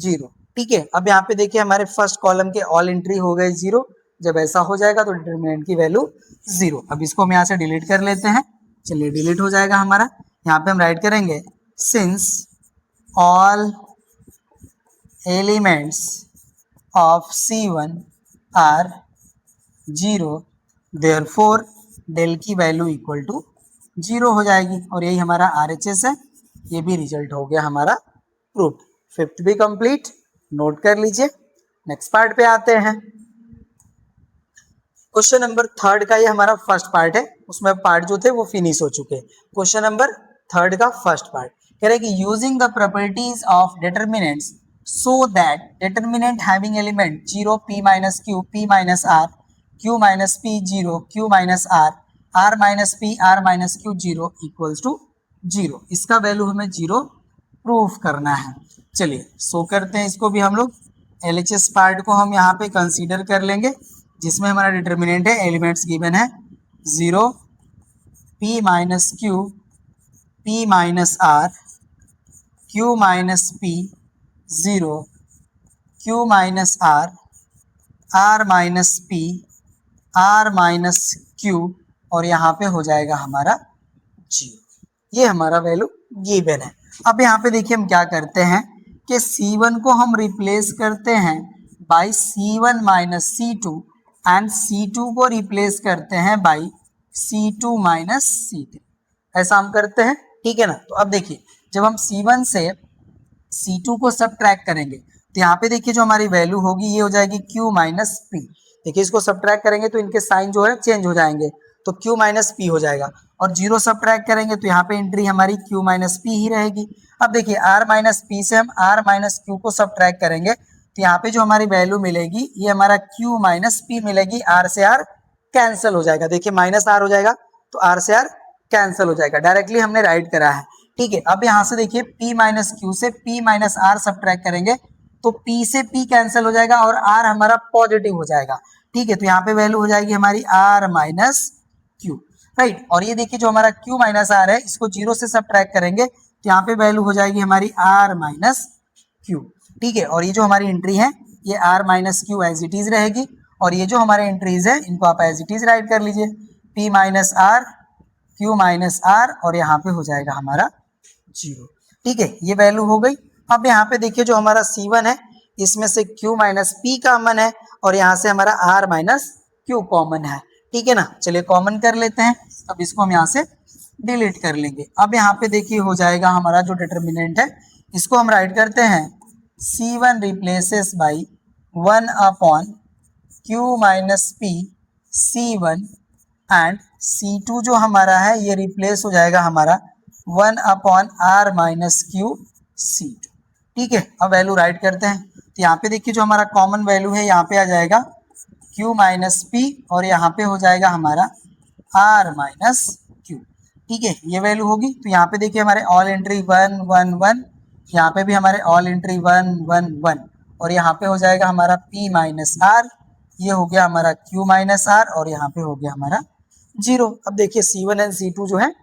0। ठीक है, अब यहाँ पे देखिए हमारे फर्स्ट कॉलम के ऑल एंट्री हो गए 0। जब ऐसा हो जाएगा तो डिटरमिनेंट की वैल्यू 0। अब इसको हम यहाँ से डिलीट कर लेते हैं। चलिए डिलीट हो जाएगा हमारा। यहाँ पे हम राइट करेंगे since all elements of C1 are 0 therefore del की वैल्यू इक्वल टू 0 हो जाएगी, और यही हमारा RHS है। ये भी रिजल्ट हो गया हमारा प्रूफ। फिफ्थ भी कंप्लीट, नोट कर लीजिए। नेक्स्ट पार्ट पे आते हैं। क्वेश्चन नंबर 3 का ये हमारा फर्स्ट पार्ट है, उसमें पार्ट जो थे वो फिनिश हो चुके हैं। क्वेश्चन नंबर 3 का फर्स्ट पार्ट कह रहे हैं कि using the properties of determinants so that determinant having element 0 p minus q p minus r q minus p 0 q minus r minus p r minus q 0 equals to 0। इसका value हमें 0 proof करना है। चलिए सो करते हैं इसको भी हम लोग। LHS पार्ट को हम यहाँ पे कंसीडर कर लेंगे, जिसमें हमारा डिटरमिनेंट है, एलिमेंट्स गिवन है 0 p minus q p minus r q minus p 0 q minus r minus p r minus q, और यहाँ पे हो जाएगा हमारा 0। ये हमारा वैल्यू गिवन है। अब यहाँ पे देखिए हम क्या करते हैं कि C1 को हम रिप्लेस करते हैं by C1 minus C2 and C2 को रिप्लेस करते हैं बाई C2 माइनस C3। ऐसा हम करते हैं, ठीक है ना। तो अब देखिए जब हम C1 से C2 को सबट्रैक्ट करेंगे तो यहाँ पे देखिए जो हमारी वैल्यू होगी ये हो जाएगी Q माइनस P। देखिए इसको सबट्रैक्ट करेंगे तो इनके साइन जो है चेंज हो जाएंगे, तो Q माइनस P हो जाएगा, और 0 सबट्रैक्ट करेंगे तो यहाँ पे एंट्री हमारी Q माइनस P ही रहेगी। अब देखिए R माइनस P से हम R माइनस Q को सबट्रैक्ट करेंगे तो यहाँ पे जो हमारी वैल्यू मिलेगी ये हमारा Q माइनस P मिलेगी। R से R कैंसिल हो जाएगा, देखिए माइनस R हो जाएगा तो R से R कैंसिल हो जाएगा, डायरेक्टली हमने राइट करा है। ठीक है, अब यहाँ से देखिए P माइनस Q से P माइनस R सबट्रैक्ट करेंगे तो P से P कैंसिल हो जाएगा और R हमारा पॉजिटिव हो जाएगा। ठीक है, तो यहाँ पे वैल्यू हो जाएगी हमारी R माइनस Q, राइट। और ये देखिए जो हमारा Q माइनस R है इसको 0 से सबट्रैक्ट करेंगे तो यहाँ पे वैल्यू हो जाएगी हमारी R माइनस Q। ठीक है, और ये जो हमारी एंट्री है ये R minus Q as it is रहेगी, और ये जो हमारे एंट्रीज है इनको आप एज इट इज राइट कर लीजिए, P minus R Q minus R, और यहाँ पे हो जाएगा हमारा 0। ठीक है, ये वैल्यू हो गई। अब यहाँ पे देखिए जो हमारा C1 है इसमें से Q माइनस P कॉमन है और यहाँ से हमारा R माइनस Q कॉमन है। ठीक है ना, चलिए कॉमन कर लेते हैं। अब इसको हम यहाँ से डिलीट कर लेंगे। अब यहाँ पे देखिए हो जाएगा हमारा जो डिटरमिनेंट है इसको हम राइट करते हैं C1 replaces by 1 upon Q minus P C1 and C2 जो हमारा है ये रिप्लेस हो जाएगा हमारा 1 upon r minus q c two. ठीक है, अब वैल्यू राइट करते हैं। तो यहाँ पे देखिए जो हमारा कॉमन वैल्यू है यहाँ पे आ जाएगा q माइनस पी और यहाँ पे हो जाएगा हमारा r माइनस क्यू। ठीक है, ये वैल्यू होगी। तो यहाँ पे देखिए हमारे ऑल एंट्री 1 1 1, यहाँ पे भी हमारे ऑल एंट्री 1 1 1 और यहाँ पे हो जाएगा हमारा p माइनस आर, ये हो गया हमारा q माइनस आर और यहाँ पे हो गया हमारा 0। अब देखिए C1 एंड C2 जो है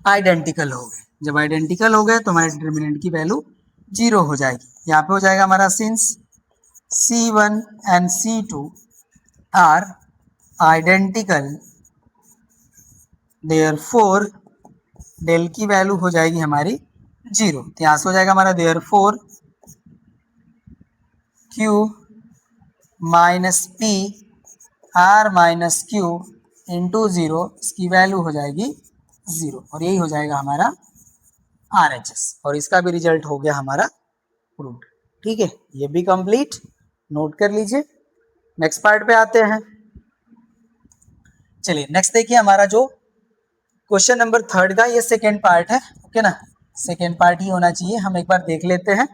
आइडेंटिकल हो गए। जब आइडेंटिकल हो गए तो हमारे डिटर्मिनेंट की वैल्यू 0 हो जाएगी। यहाँ पे हो जाएगा हमारा since C1 and C2 are identical therefore del की वैल्यू हो जाएगी हमारी 0। तो यहाँ से हो जाएगा हमारा therefore Q minus P R minus Q into 0, इसकी वैल्यू हो जाएगी 0 और यही हो जाएगा हमारा RHS और इसका भी रिजल्ट हो गया हमारा प्रूव्ड। ठीक है, ये भी कंप्लीट, नोट कर लीजिए। नेक्स्ट पार्ट पे आते हैं। चलिए नेक्स्ट देखिए हमारा जो क्वेश्चन नंबर 3 का ये सेकेंड पार्ट है। ओके ना, सेकेंड पार्ट ही होना चाहिए, हम एक बार देख लेते हैं।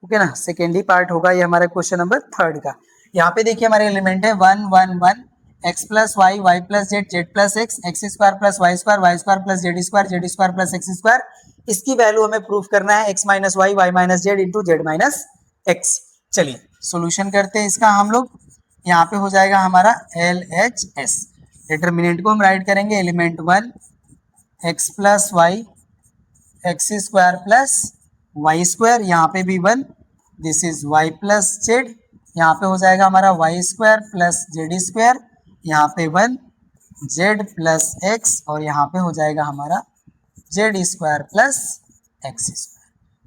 ओके ना, सेकेंड ही पार्ट होगा ये हमारा क्वेश्चन नंबर 3 का। यहाँ पे देखिए हमारे एलिमेंट है 1 1 1 x plus y y plus z z plus x x square plus y square plus z square plus x square. इसकी वैल्यू हमें प्रूफ करना है x minus y minus z into z minus x. चलिए solution करते हैं इसका हम लोग। यहाँ पे हो जाएगा हमारा LHS। डिटर्मिनेंट को हम राइट करेंगे element 1 x plus y x square plus y square, यहाँ पे भी 1, this is y plus z, यहाँ पे हो जाएगा हमारा y square plus z square, यहाँ पे 1 z प्लस एक्स और यहाँ पे हो जाएगा हमारा Z square plus x square.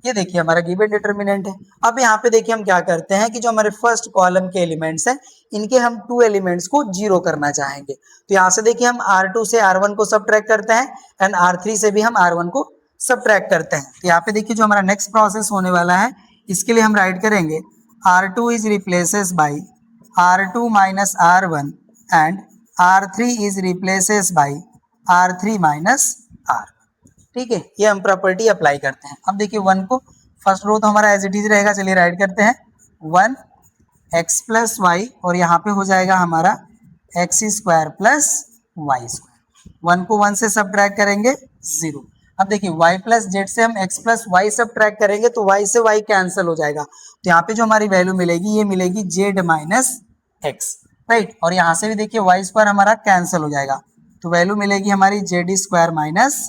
ये देखिए हमारा गिवन डिटर्मिनेंट है। अब यहाँ पे देखिए हम क्या करते हैं कि जो हमारे फर्स्ट कॉलम के एलिमेंट्स हैं इनके हम 2 एलिमेंट्स को 0 करना चाहेंगे। तो यहाँ से देखिए हम R2 से R1 को सबट्रैक्ट करते हैं एंड R3 से भी हम R1 को सबट्रैक्ट करते हैं। तो यहाँ पे देखिए जो हमारा नेक्स्ट प्रोसेस होने वाला है इसके लिए हम राइट करेंगे R2 is replaces by R2 minus R1 and R3 is replaces by R3 minus R। ठीक है, ये हम प्रॉपर्टी अप्लाई करते हैं। अब देखिए 1 को फर्स्ट रो तो हमारा एज इट इज रहेगा, चलिए राइट करते हैं 1 x प्लस वाई और यहाँ पे हो जाएगा हमारा x square plus y square. 1 को 1 से सबट्रैक्ट करेंगे 0। अब देखिए y प्लस जेड से हम x प्लस वाई सबट्रैक्ट करेंगे तो y से y कैंसिल हो जाएगा। तो यहाँ पे जो हमारी वैल्यू मिलेगी ये मिलेगी z माइनस एक्स, राइट। और यहाँ से भी देखिए y स्क्वायर हमारा कैंसिल हो जाएगा तो वैल्यू मिलेगी हमारी z square minus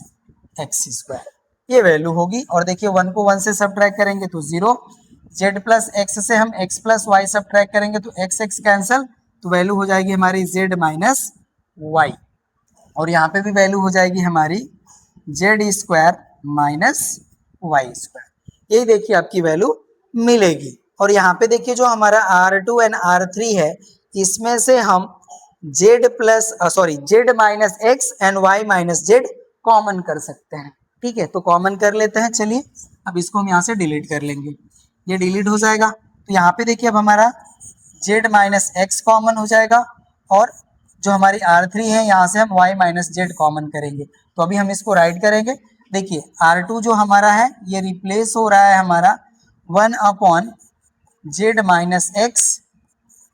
x square, ये वैल्यू होगी। और देखिए 1 को 1 से सबट्रैक्ट करेंगे तो 0, z प्लस एक्स से हम x प्लस वाई सबट्रैक्ट करेंगे तो x x कैंसिल, तो वैल्यू हो जाएगी हमारी z माइनस वाई और यहाँ पे भी वैल्यू हो जाएगी हमारी z square minus y square. यही देखिए आपकी वैल्यू मिलेगी। और यहाँ पे देखिए जो हमारा R2 एंड R3 है इसमें से हम z minus x and y minus z common कर सकते हैं। ठीक है, तो कॉमन कर लेते हैं। चलिए अब इसको हम यहाँ से डिलीट कर लेंगे, ये डिलीट हो जाएगा। तो यहाँ पे देखिए अब हमारा जेड माइनस एक्स कॉमन हो जाएगा और जो हमारी R3 है यहाँ से हम y माइनस जेड कॉमन करेंगे। तो अभी हम इसको राइट करेंगे। देखिए R2 जो हमारा है ये रिप्लेस हो रहा है हमारा 1 upon Z minus x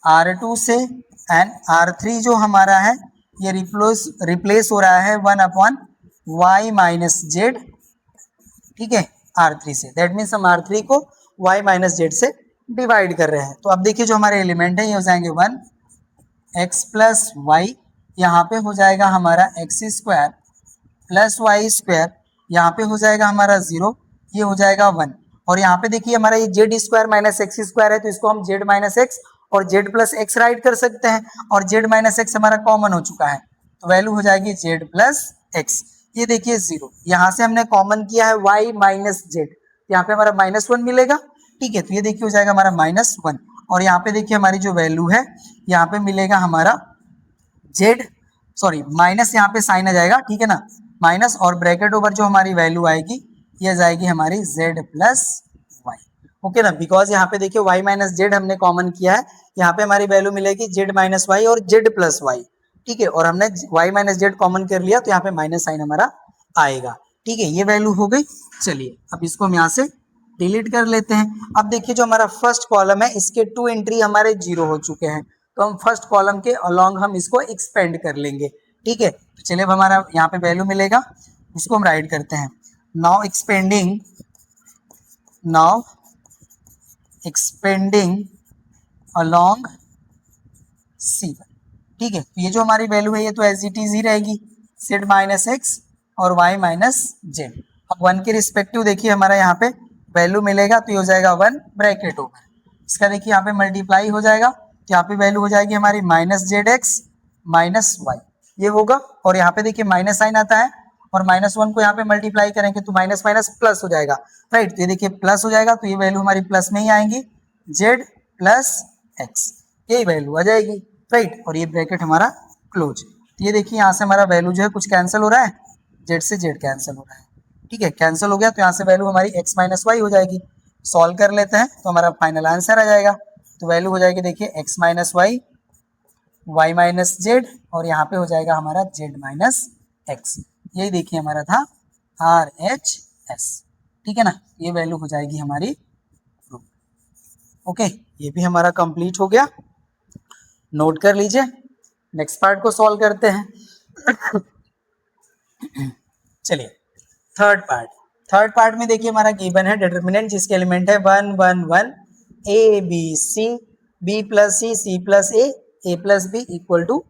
R2 से एंड R3 जो हमारा है ये रिप्लेस हो रहा है 1 अपॉन y माइनस जेड, ठीक है, R3 से। दैट मीन्स हम R3 को y माइनस जेड से डिवाइड कर रहे हैं। तो अब देखिए जो हमारे एलिमेंट है ये हो जाएंगे 1 x प्लस वाई, यहाँ पे हो जाएगा हमारा x square plus y square, यहाँ पे हो जाएगा हमारा 0, ये हो जाएगा 1। और यहाँ पे देखिए हमारा ये Z square minus x square है तो इसको हम जेड माइनस एक्स और जेड प्लस एक्स राइट कर सकते हैं और जेड माइनस एक्स हमारा कॉमन हो चुका है तो वैल्यू हो जाएगी जेड प्लस एक्स। ये देखिए 0, यहाँ से हमने कॉमन किया है y माइनस जेड, यहाँ पे हमारा -1 मिलेगा। ठीक है, तो ये देखिए हो जाएगा हमारा -1 और यहाँ पे देखिए हमारी जो वैल्यू है यहाँ पे मिलेगा हमारा माइनस, यहाँ पे साइन आ जाएगा, ठीक है ना, माइनस और ब्रैकेट ओवर जो हमारी वैल्यू आएगी ये जाएगी हमारी z प्लस वाई। ओके ना, बिकॉज यहाँ पे देखिए y माइनस जेड हमने कॉमन किया है, यहाँ पे हमारी वैल्यू मिलेगी z माइनस वाई और z प्लस वाई। ठीक है, और हमने y माइनस जेड कॉमन कर लिया तो यहाँ पे माइनस साइन हमारा आएगा। ठीक है, ये वैल्यू हो गई। चलिए अब इसको हम यहाँ से डिलीट कर लेते हैं। अब देखिए जो हमारा फर्स्ट कॉलम है इसके 2 एंट्री हमारे 0 हो चुके हैं, तो हम फर्स्ट कॉलम के अलोंग हम इसको एक्सपेंड कर लेंगे। ठीक है, तो चलिए अब हमारा यहाँ पे वैल्यू मिलेगा, इसको हम राइट करते हैं। Now expanding along C1। ठीक है, तो ये जो हमारी वैल्यू है ये तो एज इट इज ही रहेगी, z माइनस एक्स और y माइनस जेड। अब 1 के रिस्पेक्टिव देखिए हमारा यहाँ पे वैल्यू मिलेगा, तो ये हो जाएगा 1 ब्रैकेट ओवर, इसका देखिए यहाँ पे मल्टीप्लाई हो जाएगा, तो यहाँ पे वैल्यू हो जाएगी हमारी minus z x minus y, ये होगा। और यहाँ पे देखिए माइनस साइन आता है और -1 को यहाँ पे मल्टीप्लाई करेंगे तो माइनस माइनस प्लस हो जाएगा, राइट। तो ये देखिए प्लस हो जाएगा, तो ये वैल्यू हमारी प्लस में ही आएंगी, जेड प्लस एक्स, यही वैल्यू आ जाएगी, राइट। और ये ब्रैकेट हमारा क्लोज। तो ये देखिए यहाँ से हमारा वैल्यू जो है कुछ कैंसिल हो रहा है, जेड से जेड कैंसिल हो रहा है, ठीक है, कैंसिल हो गया। तो यहाँ से वैल्यू हमारी x माइनस वाई हो जाएगी। सॉल्व कर लेते हैं तो हमारा फाइनल आंसर आ जाएगा। तो वैल्यू हो जाएगी देखिए x minus y, y minus z, और यहाँ पे हो जाएगा हमारा z माइनस एक्स। यही देखिए हमारा था RHS, ठीक है ना, ये वैल्यू हो जाएगी हमारी। ओके, ये भी हमारा कंप्लीट हो गया, नोट कर लीजिए। नेक्स्ट पार्ट को सॉल्व करते हैं। चलिए थर्ड पार्ट में देखिए हमारा गिवन है डिटरमिनेंट जिसके एलिमेंट है 1 1 1 a b c b plus c plus a plus b equal to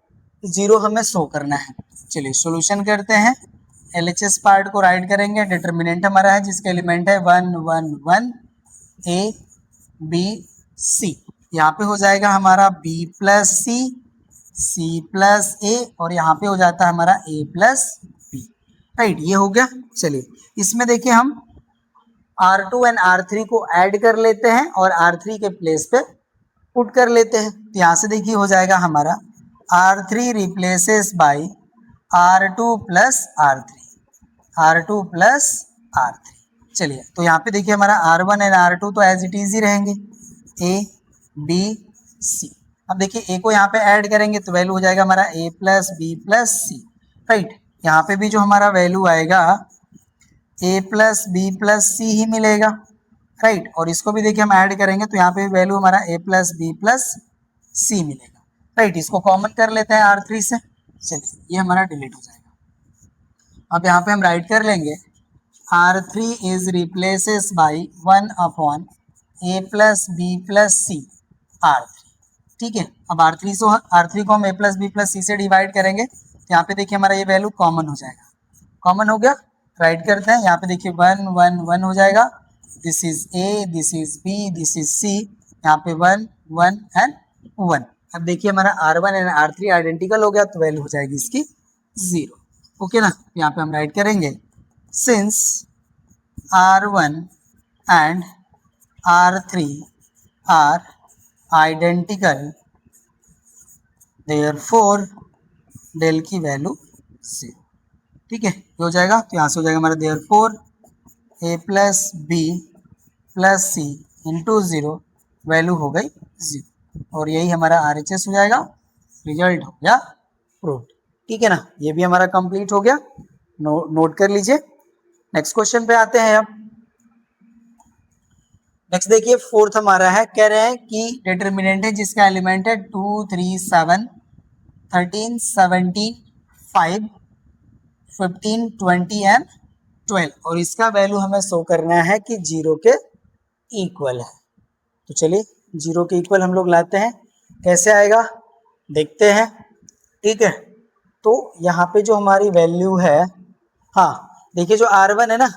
0 हमें शो करना है। चलिए सॉल्यूशन करते हैं। LHS पार्ट को राइट करेंगे, डिटरमिनेंट हमारा है जिसके एलिमेंट है 1 1 1 a b c, यहाँ पे हो जाएगा हमारा b plus c plus a, और यहाँ पे हो जाता है हमारा a प्लस b, राइट, ये हो गया। चलिए इसमें देखिए हम R2 एंड R3 को ऐड कर लेते हैं और R3 के प्लेस पे पुट कर लेते हैं। तो यहाँ से देखिए हो जाएगा हमारा R3 replaces by R2 plus R2 plus R3। चलिए तो यहाँ पे देखिए हमारा R1 एंड R2 तो एज इट इज ही रहेंगे, A B C। अब देखिए A को यहाँ पे ऐड करेंगे तो वैल्यू हो जाएगा हमारा A plus B plus C, right. यहाँ पे भी जो हमारा वैल्यू आएगा A plus B plus C ही मिलेगा, राइट। और इसको भी देखिए हम ऐड करेंगे तो यहाँ पे वैल्यू हमारा A plus B plus C मिलेगा, राइट। इसको कॉमन कर लेते हैं R3 से, चलिए ये हमारा डिलीट हो जाएगा। अब यहाँ पे हम राइट कर लेंगे R3 is replaces by 1 upon A plus B plus C R3, ठीक है। अब R3 को हम A plus B plus C से डिवाइड करेंगे तो यहाँ पे देखिए हमारा ये वैल्यू कॉमन हो जाएगा, कॉमन हो गया, राइट करते हैं। यहाँ पे देखिए 1 1 1 हो जाएगा, this is A, this is B, this is C, यहाँ पे 1 1 एंड 1। अब देखिए हमारा R1 एंड R3 आइडेंटिकल हो गया तो वैल्यू हो जाएगी इसकी 0, ओके ना। यहाँ पे हम राइट करेंगे since R1 and R3 are identical therefore del की वैल्यू 0, ठीक है, ये हो जाएगा। तो यहाँ से हो जाएगा हमारा therefore A plus B plus C into 0 value हो गई 0, और यही हमारा RHS हो जाएगा, रिजल्ट हो गया प्रूव्ड, ठीक है ना। ये भी हमारा कंप्लीट हो गया, नोट कर लीजिए। नेक्स्ट क्वेश्चन पे आते हैं। अब नेक्स्ट देखिए फोर्थ हमारा है, कह रहे हैं कि डिटरमिनेंट है जिसका एलिमेंट है 2 3 7 13 17 5 15 20 एंड 12, और इसका वैल्यू हमें शो करना है कि 0 के इक्वल है। तो चलिए 0 के इक्वल हम लोग लाते हैं, कैसे आएगा देखते हैं, ठीक है। तो यहाँ पे जो हमारी वैल्यू है, हाँ देखिए जो R1 है ना,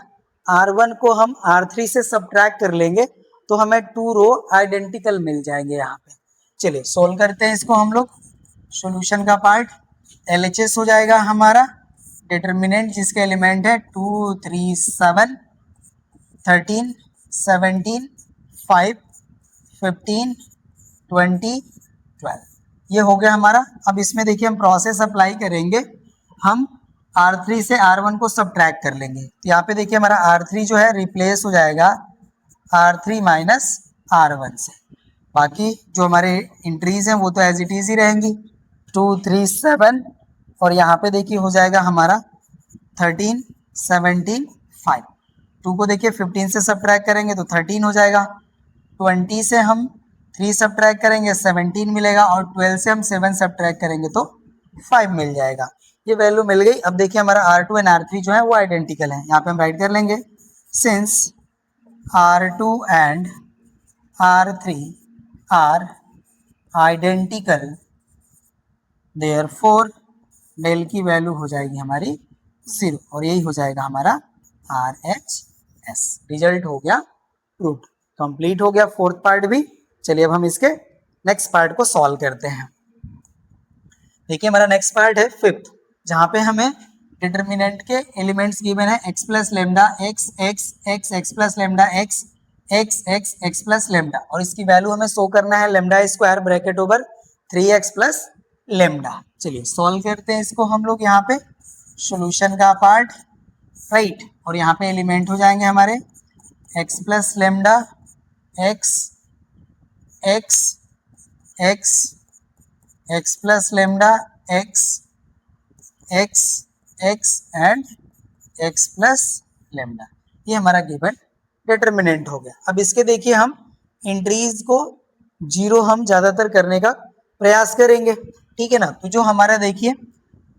R1 को हम R3 से सब्ट्रैक्ट कर लेंगे तो हमें 2 रो आइडेंटिकल मिल जाएंगे यहाँ पे। चलिए सोल्व करते हैं इसको हम लोग। सॉल्यूशन का पार्ट LHS हो जाएगा हमारा, डिटरमिनेंट जिसके एलिमेंट है 2 3 7 13 17 5 15 20 12, ये हो गया हमारा। अब इसमें देखिए हम प्रोसेस अप्लाई करेंगे, हम R3 से R1 को सब्ट्रैक्ट कर लेंगे। तो यहाँ पे देखिए हमारा R3 जो है रिप्लेस हो जाएगा R3 माइनस R1 से, बाकी जो हमारे इंट्रीज हैं वो तो एज इट इज ही रहेंगी, 2 3 7, और यहाँ पे देखिए हो जाएगा हमारा 13 75। 2 को देखिए 15 से सब्ट्रैक्ट करेंगे तो 13 हो जाएगा। 20 से हम 3 सब्ट्रैक्ट करेंगे 17 मिलेगा, और 12 से हम 7 सब्ट्रैक्ट करेंगे तो 5 मिल जाएगा। ये वैल्यू मिल गई। अब देखिए हमारा R2 एंड R3 जो है वो आइडेंटिकल है। यहाँ पे हम राइट कर लेंगे, since R2 and R3 are identical, therefore del की वैल्यू हो जाएगी हमारी 0, और यही हो जाएगा हमारा RHS। रिजल्ट हो गया प्रूव्ड, कंप्लीट हो गया फोर्थ पार्ट भी। चलिए अब हम इसके नेक्स्ट पार्ट को सॉल्व करते हैं। देखिए हमारा नेक्स्ट पार्ट है फिफ्थ, जहां पे हमें डिटर्मिनेंट के एलिमेंट्स गिवन है x plus lambda x x x x plus lambda x x x x plus lambda, और इसकी वैल्यू हमें शो करना है lambda square bracket over 3x plus lambda. चलिए सॉल्व करते हैं इसको हम लोग। यहाँ पे सॉल्यूशन का पार्ट राइट, और यहाँ पे एलिमेंट हो जाएंगे हमारे x plus lambda x x x x plus lambda x x x and x plus lambda. ये हमारा गिवन डिटर्मिनेंट हो गया। अब इसके देखिए हम इंट्रीज को 0 हम ज्यादातर करने का प्रयास करेंगे, ठीक है ना। तो जो हमारा देखिए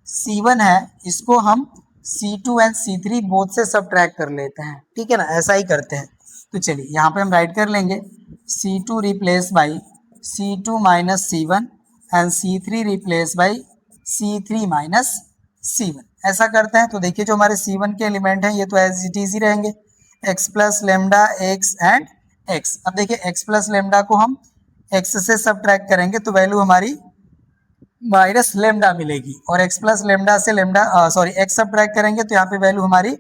C1 है, इसको हम C2 एंड C3 बोथ से सब्ट्रैक्ट कर लेते हैं, ठीक है ना, ऐसा ही करते हैं। तो चलिए यहाँ पे हम राइट कर लेंगे C2 replace by C2 minus C1 and C3 replace by C3 minus C1, ऐसा करते हैं। तो देखिए जो हमारे C1 के एलिमेंट हैं ये तो एज इट इज ही रहेंगे, x plus lambda x and x। अब देखिए x प्लस लेमडा को हम x से सब्ट्रैक्ट करेंगे तो वैल्यू हमारी माइनस लेमडा मिलेगी, और x प्लस लेमडा से लेमडा x सब्ट्रैक्ट करेंगे तो यहाँ पे वैल्यू हमारी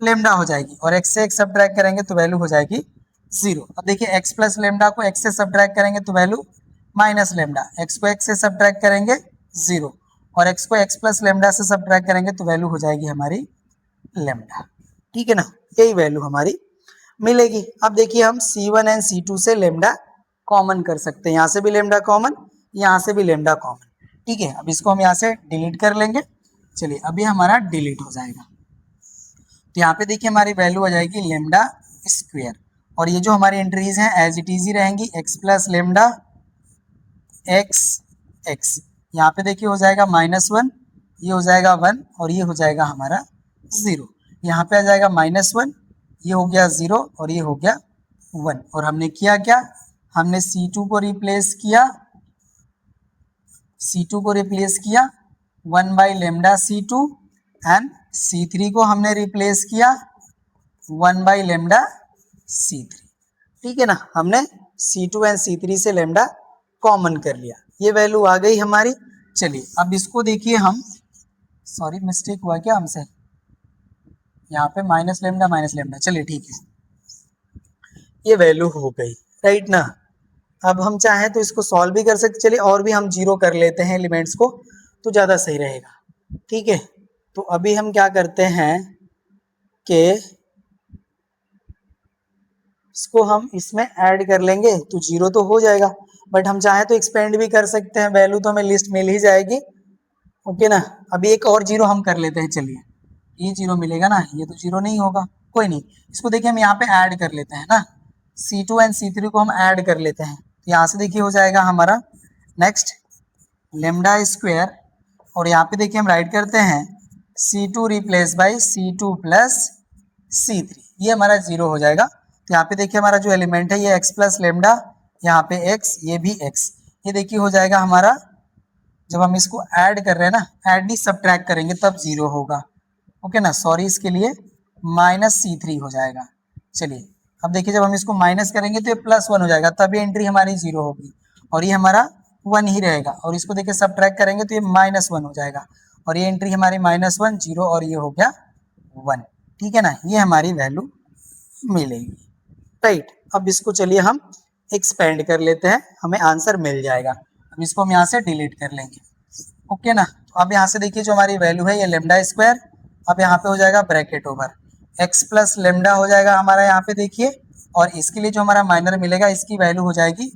लेमडा हो जाएगी, और x से x सब्ट्रैक्ट करेंगे तो वैल्यू हो जाएगी 0। अब देखिए x प्लस लेमडा को x से सब्ट्रैक्ट करेंगे तो वैल्यू माइनस लेमडा, x को x से सब्ट्रैक्ट करेंगे 0, और x को x प्लस लेमडा से सब्ट्रैक्ट करेंगे तो वैल्यू हो जाएगी हमारी लेमडा, ठीक है ना। यही वैल्यू हमारी मिलेगी। अब देखिए हम C1 एंड C2 से लेमडा कॉमन कर सकते हैं, यहाँ से भी लेमडा कॉमन, यहाँ से भी लेमडा कॉमन, ठीक है। अब इसको हम यहाँ से डिलीट कर लेंगे। चलिए अभी हमारा डिलीट हो जाएगा, तो यहाँ पे देखिए हमारी वैल्यू हो जाएगी लेमडा स्क्वायर, और ये जो हमारी एंट्रीज हैं एज इट इज ही रहेंगी, x plus lambda x x, यहाँ पे देखिए हो जाएगा -1, ये हो जाएगा 1, और ये हो जाएगा हमारा 0। यहाँ पे आ जाएगा -1, ये हो गया 0, और ये हो गया 1, और हमने किया क्या, हमने C2 को रिप्लेस किया, C2 को रिप्लेस किया 1 by lambda C2, and C3 को हमने रिप्लेस किया 1 बाई लेमडा C3, ठीक है ना। हमने C2 एंड C3 से लेमडा कॉमन कर लिया, ये वैल्यू आ गई हमारी। चलिए अब इसको देखिए हम, सॉरी मिस्टेक हुआ क्या हमसे, यहाँ पे माइनस लेमडा, चलिए ठीक है, ये वैल्यू हो गई राइट ना। अब हम चाहें तो इसको सॉल्व भी कर सकते, चलिए और भी हम 0 कर लेते हैं एलिमेंट्स को तो ज़्यादा सही रहेगा, ठीक है। तो अभी हम क्या करते हैं कि इसको हम इसमें ऐड कर लेंगे तो 0 तो हो जाएगा, बट हम चाहें तो एक्सपेंड भी कर सकते हैं, वैल्यू तो हमें लिस्ट मिल ही जाएगी, ओके ना। अभी एक और 0 हम कर लेते हैं, चलिए ये 0 मिलेगा ना, ये तो 0 नहीं होगा, कोई नहीं। इसको देखिए हम यहाँ पे ऐड कर लेते हैं ना, C2 एंड C3 को हम ऐड कर लेते हैं, तो यहाँ से देखिए हो जाएगा हमारा नेक्स्ट लेमडा स्क्वायर, और यहाँ पे देखिए हम राइट करते हैं C2 replace by C2 plus C3, ये हमारा 0 हो जाएगा। तो यहाँ पे देखिए हमारा जो एलिमेंट है ये x प्लस लेमडा, यहाँ पे x, ये भी x, ये देखिए हो जाएगा हमारा, जब हम इसको ऐड कर रहे हैं ना, ऐड नहीं सब्ट्रैक्ट करेंगे तब 0 होगा, ओके ना, सॉरी इसके लिए -C3 हो जाएगा। चलिए अब देखिए जब हम इसको माइनस करेंगे तो ये +1 हो जाएगा, तब ये एंट्री हमारी 0 होगी, और ये हमारा 1 ही रहेगा, और इसको देखिए सब्ट्रैक्ट करेंगे तो ये -1 हो जाएगा, और ये एंट्री हमारी -1 0, और ये हो गया 1, ठीक है ना। ये हमारी वैल्यू मिलेगी राइट। अब इसको चलिए हम एक्सपेंड कर लेते हैं, हमें आंसर मिल जाएगा। अब इसको हम यहाँ से डिलीट कर लेंगे, ओके ना। तो अब यहाँ से देखिए जो हमारी वैल्यू है ये लेमडा स्क्वायर, अब यहाँ पे हो जाएगा bracket over x plus lambda हो जाएगा हमारा यहाँ पे देखिए, और इसके लिए जो हमारा माइनर मिलेगा इसकी वैल्यू हो जाएगी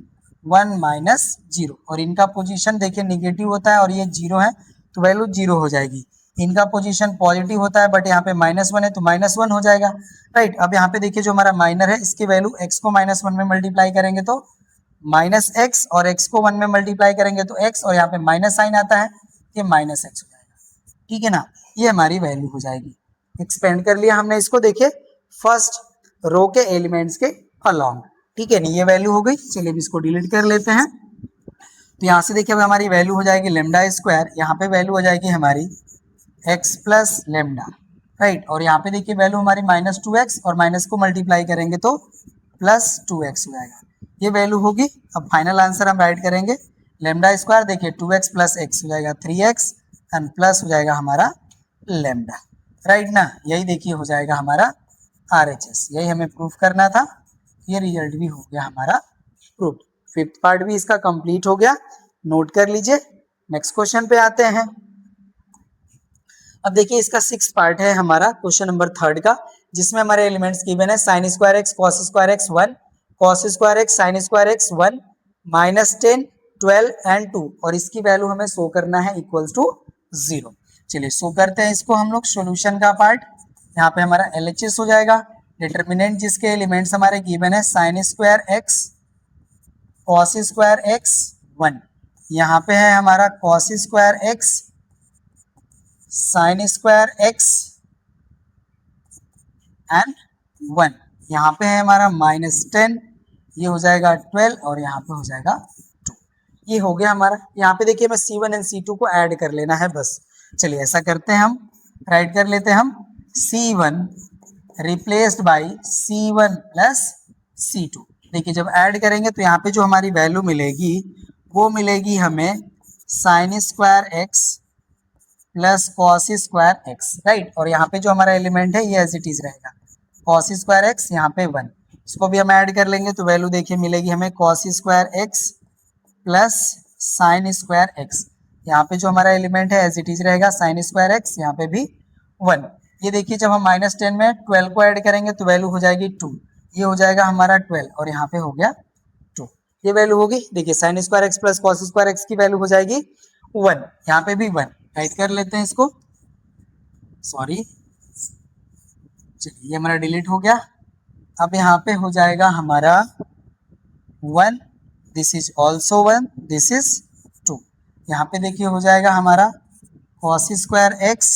1 - 0, और इनका पोजीशन देखिए निगेटिव होता है और ये 0 है तो वैल्यू 0 हो जाएगी। इनका पोजीशन पॉजिटिव होता है, बट यहाँ पे -1 है तो -1 हो जाएगा, राइट। अब यहाँ पे देखिए जो हमारा माइनर है इसकी वैल्यू x को -1 में मल्टीप्लाई करेंगे तो -x, और x को 1 में मल्टीप्लाई करेंगे तो x, और यहाँ पे माइनस साइन आता है, ये -x हो जाएगा, ठीक है ना। ये हमारी वैल्यू हो जाएगी। एक्सपेंड कर लिया हमने इसको, देखिए फर्स्ट रो के एलिमेंट्स के अलोंग, ठीक है नहीं, ये वैल्यू हो गई। चलिए अब इसको डिलीट कर लेते हैं। तो यहाँ से देखिए अब हमारी वैल्यू हो जाएगी लेमडा स्क्वायर, यहाँ पे वैल्यू हो जाएगी हमारी x प्लस लेमडा, राइट। और यहाँ पे देखिए वैल्यू हमारी -2x, और माइनस को मल्टीप्लाई करेंगे तो +2x हो जाएगा, ये वैल्यू होगी। अब फाइनल आंसर हम राइट करेंगे, लेमडा स्क्वायर देखिए 2x प्लस x हो जाएगा 3x, एंड प्लस हो जाएगा हमारा लेमडा, राइट ना। यही देखिए हो जाएगा हमारा RHS, यही हमें प्रूफ करना था। ये रिजल्ट भी हो गया हमारा प्रूफ। फिफ्थ पार्ट भी इसका कंप्लीट हो गया, नोट कर लीजिए। नेक्स्ट क्वेश्चन पे आते हैं। अब देखिए इसका 6th पार्ट है हमारा क्वेश्चन नंबर 3 का, जिसमें हमारे एलिमेंट्स गिवन है sin square x cos square x 1, cos square x sin square x 1, -10, 12 and 2, और इसकी वैल्यू हमें शो करना है इक्वल्स टू 0। चलिए शो करते हैं इसको हम लोग। सॉल्यूशन का पार्ट यहाँ पे हमारा LHS हो जाएगा। डिटर्मिनेंट जिसके एलिमेंट्स हमारे गिवन है sin square x cos square x 1, यहाँ पे है हमारा cos square x sin square x and 1, यहाँ पे है हमारा -10, ये हो जाएगा 12, और यहाँ पे हो जाएगा 2। ये हो गया हमारा। यहाँ पे देखिए मैं C1 एंड C2 को ऐड कर लेना है बस। चलिए ऐसा करते हैं, हम राइट कर लेते हैं हम C1 replaced by C1 plus C2। देखिए जब ऐड करेंगे तो यहाँ पे जो हमारी वैल्यू मिलेगी वो मिलेगी हमें sin square x plus cos square x, right. और यहाँ पे जो हमारा एलिमेंट है ये एज इट इज रहेगा, कॉस स्क्वायर एक्स, यहाँ पे 1, इसको भी हम ऐड कर लेंगे तो वैल्यू देखिए मिलेगी हमें cos square x plus sine square x. यहाँ पे जो हमारा एलिमेंट है एज इट इज रहेगा साइन स्क्वायर एक्स, यहाँ पे भी 1। ये देखिए जब हम -10 में 12 को ऐड करेंगे तो वैल्यू हो जाएगी 2, ये हो जाएगा हमारा 12, और यहाँ पे हो गया 2, ये वैल्यू होगी। देखिए sine square x plus cos square x की वैल्यू हो जाएगी 1, यहाँ पे भी 1, राइट कर लेते हैं इसको, सॉरी। चलिए ये हमारा डिलीट हो गया। अब यहाँ पे हो जाएगा हमारा 1, this is also 1, this is 2। यहाँ पे देखिए हो जाएगा हमारा cos square x,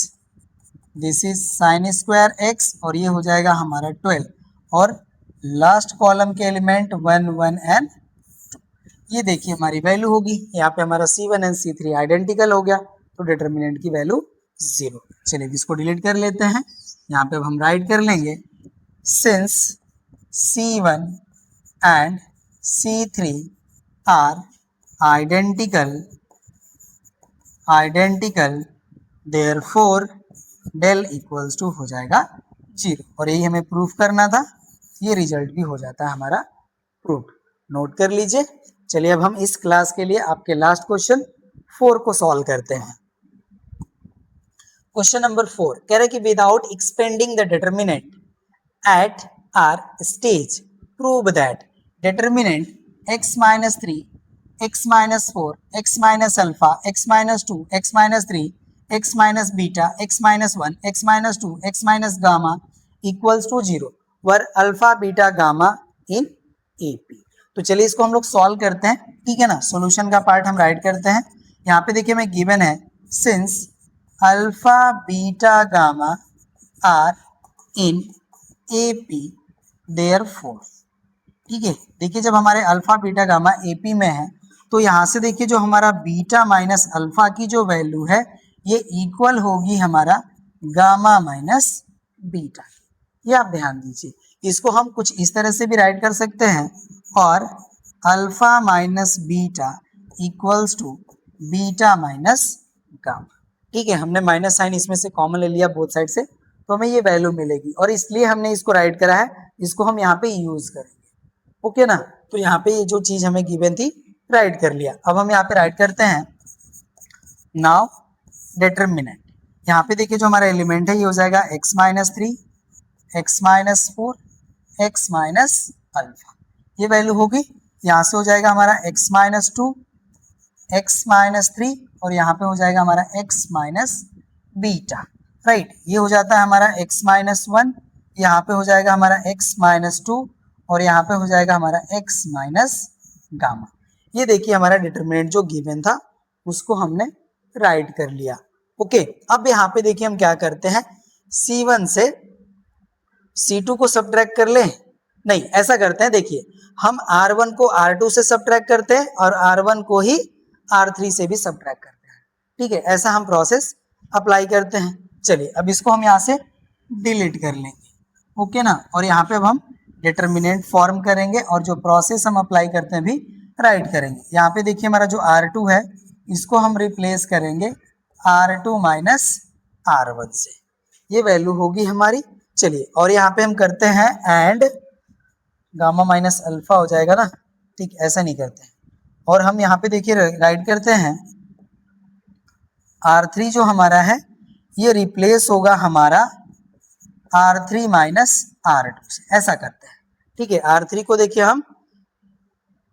this is sine square x, और ये हो जाएगा हमारा 12, और लास्ट कॉलम के एलिमेंट 1, 1 एंड 2। ये देखिए हमारी वैल्यू होगी। यहाँ पे हमारा C1 एंड C3 आइडेंटिकल हो गया, तो डिटर्मिनेंट की वैल्यू 0। चलिए इसको डिलीट कर लेते हैं। यहाँ पे अब हम राइट कर लेंगे since C1 and C3 are identical therefore del equals to हो जाएगा 0, और यही हमें प्रूफ करना था। ये रिजल्ट भी हो जाता है हमारा प्रूफ, नोट कर लीजिए। चलिए अब हम इस क्लास के लिए आपके लास्ट क्वेश्चन 4 को सॉल्व करते हैं। क्वेश्चन नंबर 4 कह रहे कि without expanding the determinant at our stage prove that determinant x minus 3, x minus 4, x minus alpha, x minus 2, x minus 3, x minus beta, x minus 1, x minus 2, x minus gamma equals to 0 where alpha, beta, gamma in AP। तो चलिए इसको हम लोग solve करते हैं, ठीक है ना। सॉल्यूशन का पार्ट हम राइट करते हैं। यहाँ पे देखिए मैं गिवन है since alpha beta gamma are in AP therefore, ठीक है। देखिए जब हमारे अल्फा बीटा गामा AP में है तो यहाँ से देखिए जो हमारा बीटा माइनस अल्फा की जो वैल्यू है ये इक्वल होगी हमारा गामा माइनस बीटा। ये आप ध्यान दीजिए, इसको हम कुछ इस तरह से भी राइट कर सकते हैं, और alpha minus beta equals to beta minus gamma, ठीक है। हमने माइनस साइन इसमें से कॉमन ले लिया बोथ साइड से, तो हमें ये वैल्यू मिलेगी, और इसलिए हमने इसको राइट करा है, इसको हम यहाँ पे यूज करेंगे, ओके ना। तो यहाँ पे ये जो चीज हमें गिवन थी राइट कर लिया। अब हम यहाँ पे राइट करते हैं नाउ डिटर्मिनेंट। यहाँ पे देखिए जो हमारा एलिमेंट है ये हो जाएगा x minus 3, x minus 4, x minus alpha, ये वैल्यू होगी। यहाँ से हो जाएगा हमारा x माइनस 2, x माइनस 3, और यहाँ पे हो जाएगा हमारा x माइनस बीटा, राइट। ये हो जाता है हमारा x माइनस 1, यहाँ पे हो जाएगा हमारा x माइनस 2 और यहाँ पे हो जाएगा हमारा x माइनस गामा। ये देखिए हमारा डिटरमिनेंट जो गिवन था उसको हमने राइट कर लिया। ओके, अब यहाँ पे देखिए हम क्या करते हैं, C1 से C2 को सब्ट्रैक्ट कर ले, नहीं ऐसा करते हैं, देखिए हम R1 को R2 से सब्ट्रैक्ट करते हैं और R1 को ही R3 से भी सब्ट्रैक्ट करते हैं। ठीक है, ऐसा हम प्रोसेस अप्लाई करते हैं। चलिए अब इसको हम यहाँ से डिलीट कर लेंगे, ओके ना, और यहाँ पे अब हम डिटरमिनेंट फॉर्म करेंगे और जो प्रोसेस हम अप्लाई करते हैं भी राइट करेंगे। यहाँ पे देखिए हमारा जो R2 है इसको हम रिप्लेस करेंगे R2 माइनस R1 से, ये वैल्यू होगी हमारी। चलिए और यहाँ पे हम करते हैं एंड गामा माइनस अल्फा हो जाएगा ना, ठीक, ऐसा नहीं करते हैं। और हम यहाँ पे देखिए राइट करते हैं R3 जो हमारा है ये रिप्लेस होगा हमारा R3 माइनस R2 से, ऐसा करते हैं। ठीक है, R3 को देखिए हम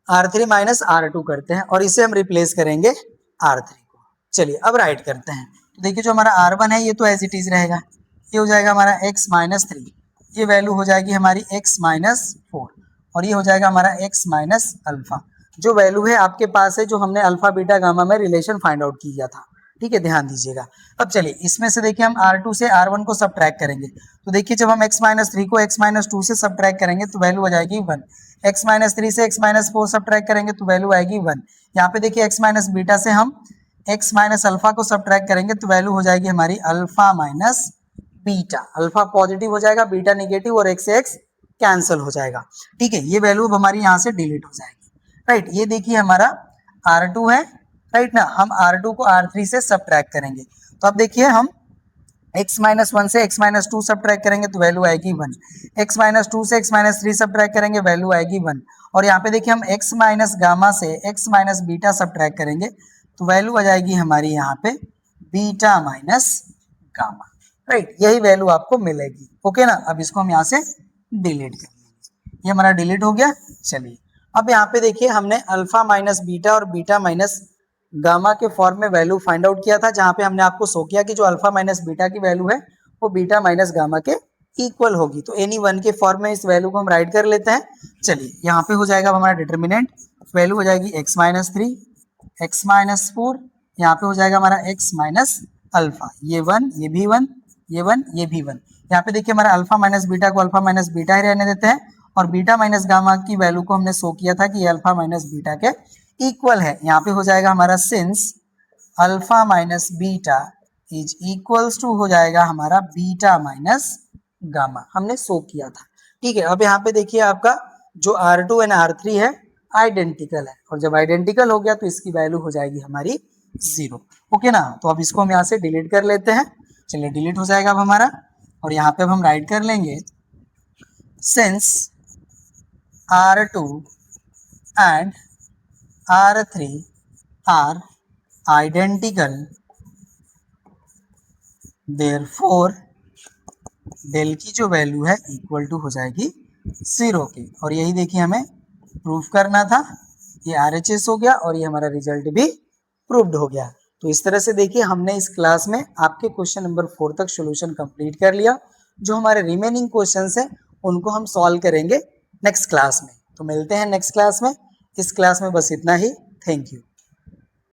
R3 माइनस R2 करते हैं और इसे हम रिप्लेस करेंगे R3 को। चलिए अब राइट करते हैं, तो देखिए जो हमारा R1 है ये तो एज इट इज रहेगा, ये हो जाएगा हमारा x माइनस 3, ये वैल्यू हो जाएगी हमारी x माइनस 4 और ये हो जाएगा हमारा x माइनस अल्फा। जो वैल्यू है आपके पास है जो हमने अल्फा बीटा गामा में रिलेशन फाइंड आउट किया था। ठीक है, ध्यान दीजिएगा। अब चलिए इसमें से देखिए हम R2 से R1 को सब्ट्रैक्ट करेंगे, तो देखिए जब हम x माइनस 3 को x माइनस 2 से सब्ट्रैक्ट करेंगे तो वैल्यू हो जाएगी 1। x माइनस 3 से x माइनस 4 सब्ट्रैक्ट करेंगे तो वैल्यू आएगी 1। यहाँ पे देखिए x माइनस बीटा से हम x माइनस अल्फा को सब्ट्रैक्ट करेंगे तो वैल्यू हो जाएगी हमारी alpha minus beta. Alpha positive हो जाएगा, बीटा नेगेटिव और x से x कैंसिल हो जाएगा। ठीक है, ये वैल्यू हमारी यहाँ से डिलीट हो जाएगी, राइट। ये देखिए हमारा R2 है, राइट ना, हम R2 को R3 से सब्ट्रैक्ट करेंगे, तो अब देखिए हम x माइनस 1 से x माइनस 2 सब्ट्रैक्ट करेंगे तो वैल्यू आएगी 1, x माइनस 2 से x माइनस 3 सब्ट्रैक्ट करेंगे वैल्यू आएगी 1, और यहाँ पे देखिए हम x माइनस गामा से x माइनस बीटा सब्ट्रैक्ट करेंगे तो वैल्यू आ जाएगी हमारी यहाँ पे बीटा माइनस गामा, राइट। यही वैल्यू आपको मिलेगी, ओके ना। अब इसको हम यहाँ से डिलीट कर लेंगे, ये हमारा डिलीट हो गया। चलिए अब यहाँ पे देखिए हमने अल्फा माइनस बीटा और बीटा माइनस गामा के फॉर्म में वैल्यू फाइंड आउट किया था, जहां पे हमने आपको शो किया कि जो अल्फा माइनस बीटा की वैल्यू है वो बीटा माइनस गामा के इक्वल होगी। तो एनी वन के फॉर्म में इस वैल्यू को हम राइट कर लेते हैं। चलिए यहाँ पे हो जाएगा हमारा डिटरमिनेंट, वैल्यू हो जाएगी x माइनस 3, x माइनस 4, यहाँ पे हो जाएगा हमारा x माइनस अल्फा, ये 1, ये भी 1, ये 1, ये भी 1। यहाँ पे देखिए हमारा अल्फा माइनस बीटा को अल्फा माइनस बीटा ही रहने देते हैं और बीटा माइनस गामा की वैल्यू को हमने शो किया था कि ये अल्फा माइनस बीटा के इक्वल है। यहाँ पे हो जाएगा हमारा since alpha minus beta is equals to हो जाएगा हमारा बीटा माइनस गामा, हमने शो किया था। ठीक है, अब यहाँ पे देखिए आपका जो R2 एंड R3 है आइडेंटिकल है, और जब आइडेंटिकल हो गया तो इसकी वैल्यू हो जाएगी हमारी 0, ओके ना। तो अब इसको हम यहाँ से डिलीट कर लेते हैं। चलिए डिलीट हो जाएगा अब हमारा, और यहाँ पे अब हम राइट कर लेंगे since R2 and R3 are identical, therefore del की जो वैल्यू है इक्वल टू हो जाएगी 0 की, और यही देखिए हमें प्रूफ करना था। ये RHS हो गया और ये हमारा रिजल्ट भी प्रूव्ड हो गया। तो इस तरह से देखिए हमने इस क्लास में आपके क्वेश्चन नंबर 4 तक सॉल्यूशन कंप्लीट कर लिया। जो हमारे रिमेनिंग क्वेश्चंस हैं उनको हम सॉल्व करेंगे नेक्स्ट क्लास में। तो मिलते हैं नेक्स्ट क्लास में। इस क्लास में बस इतना ही। Thank you.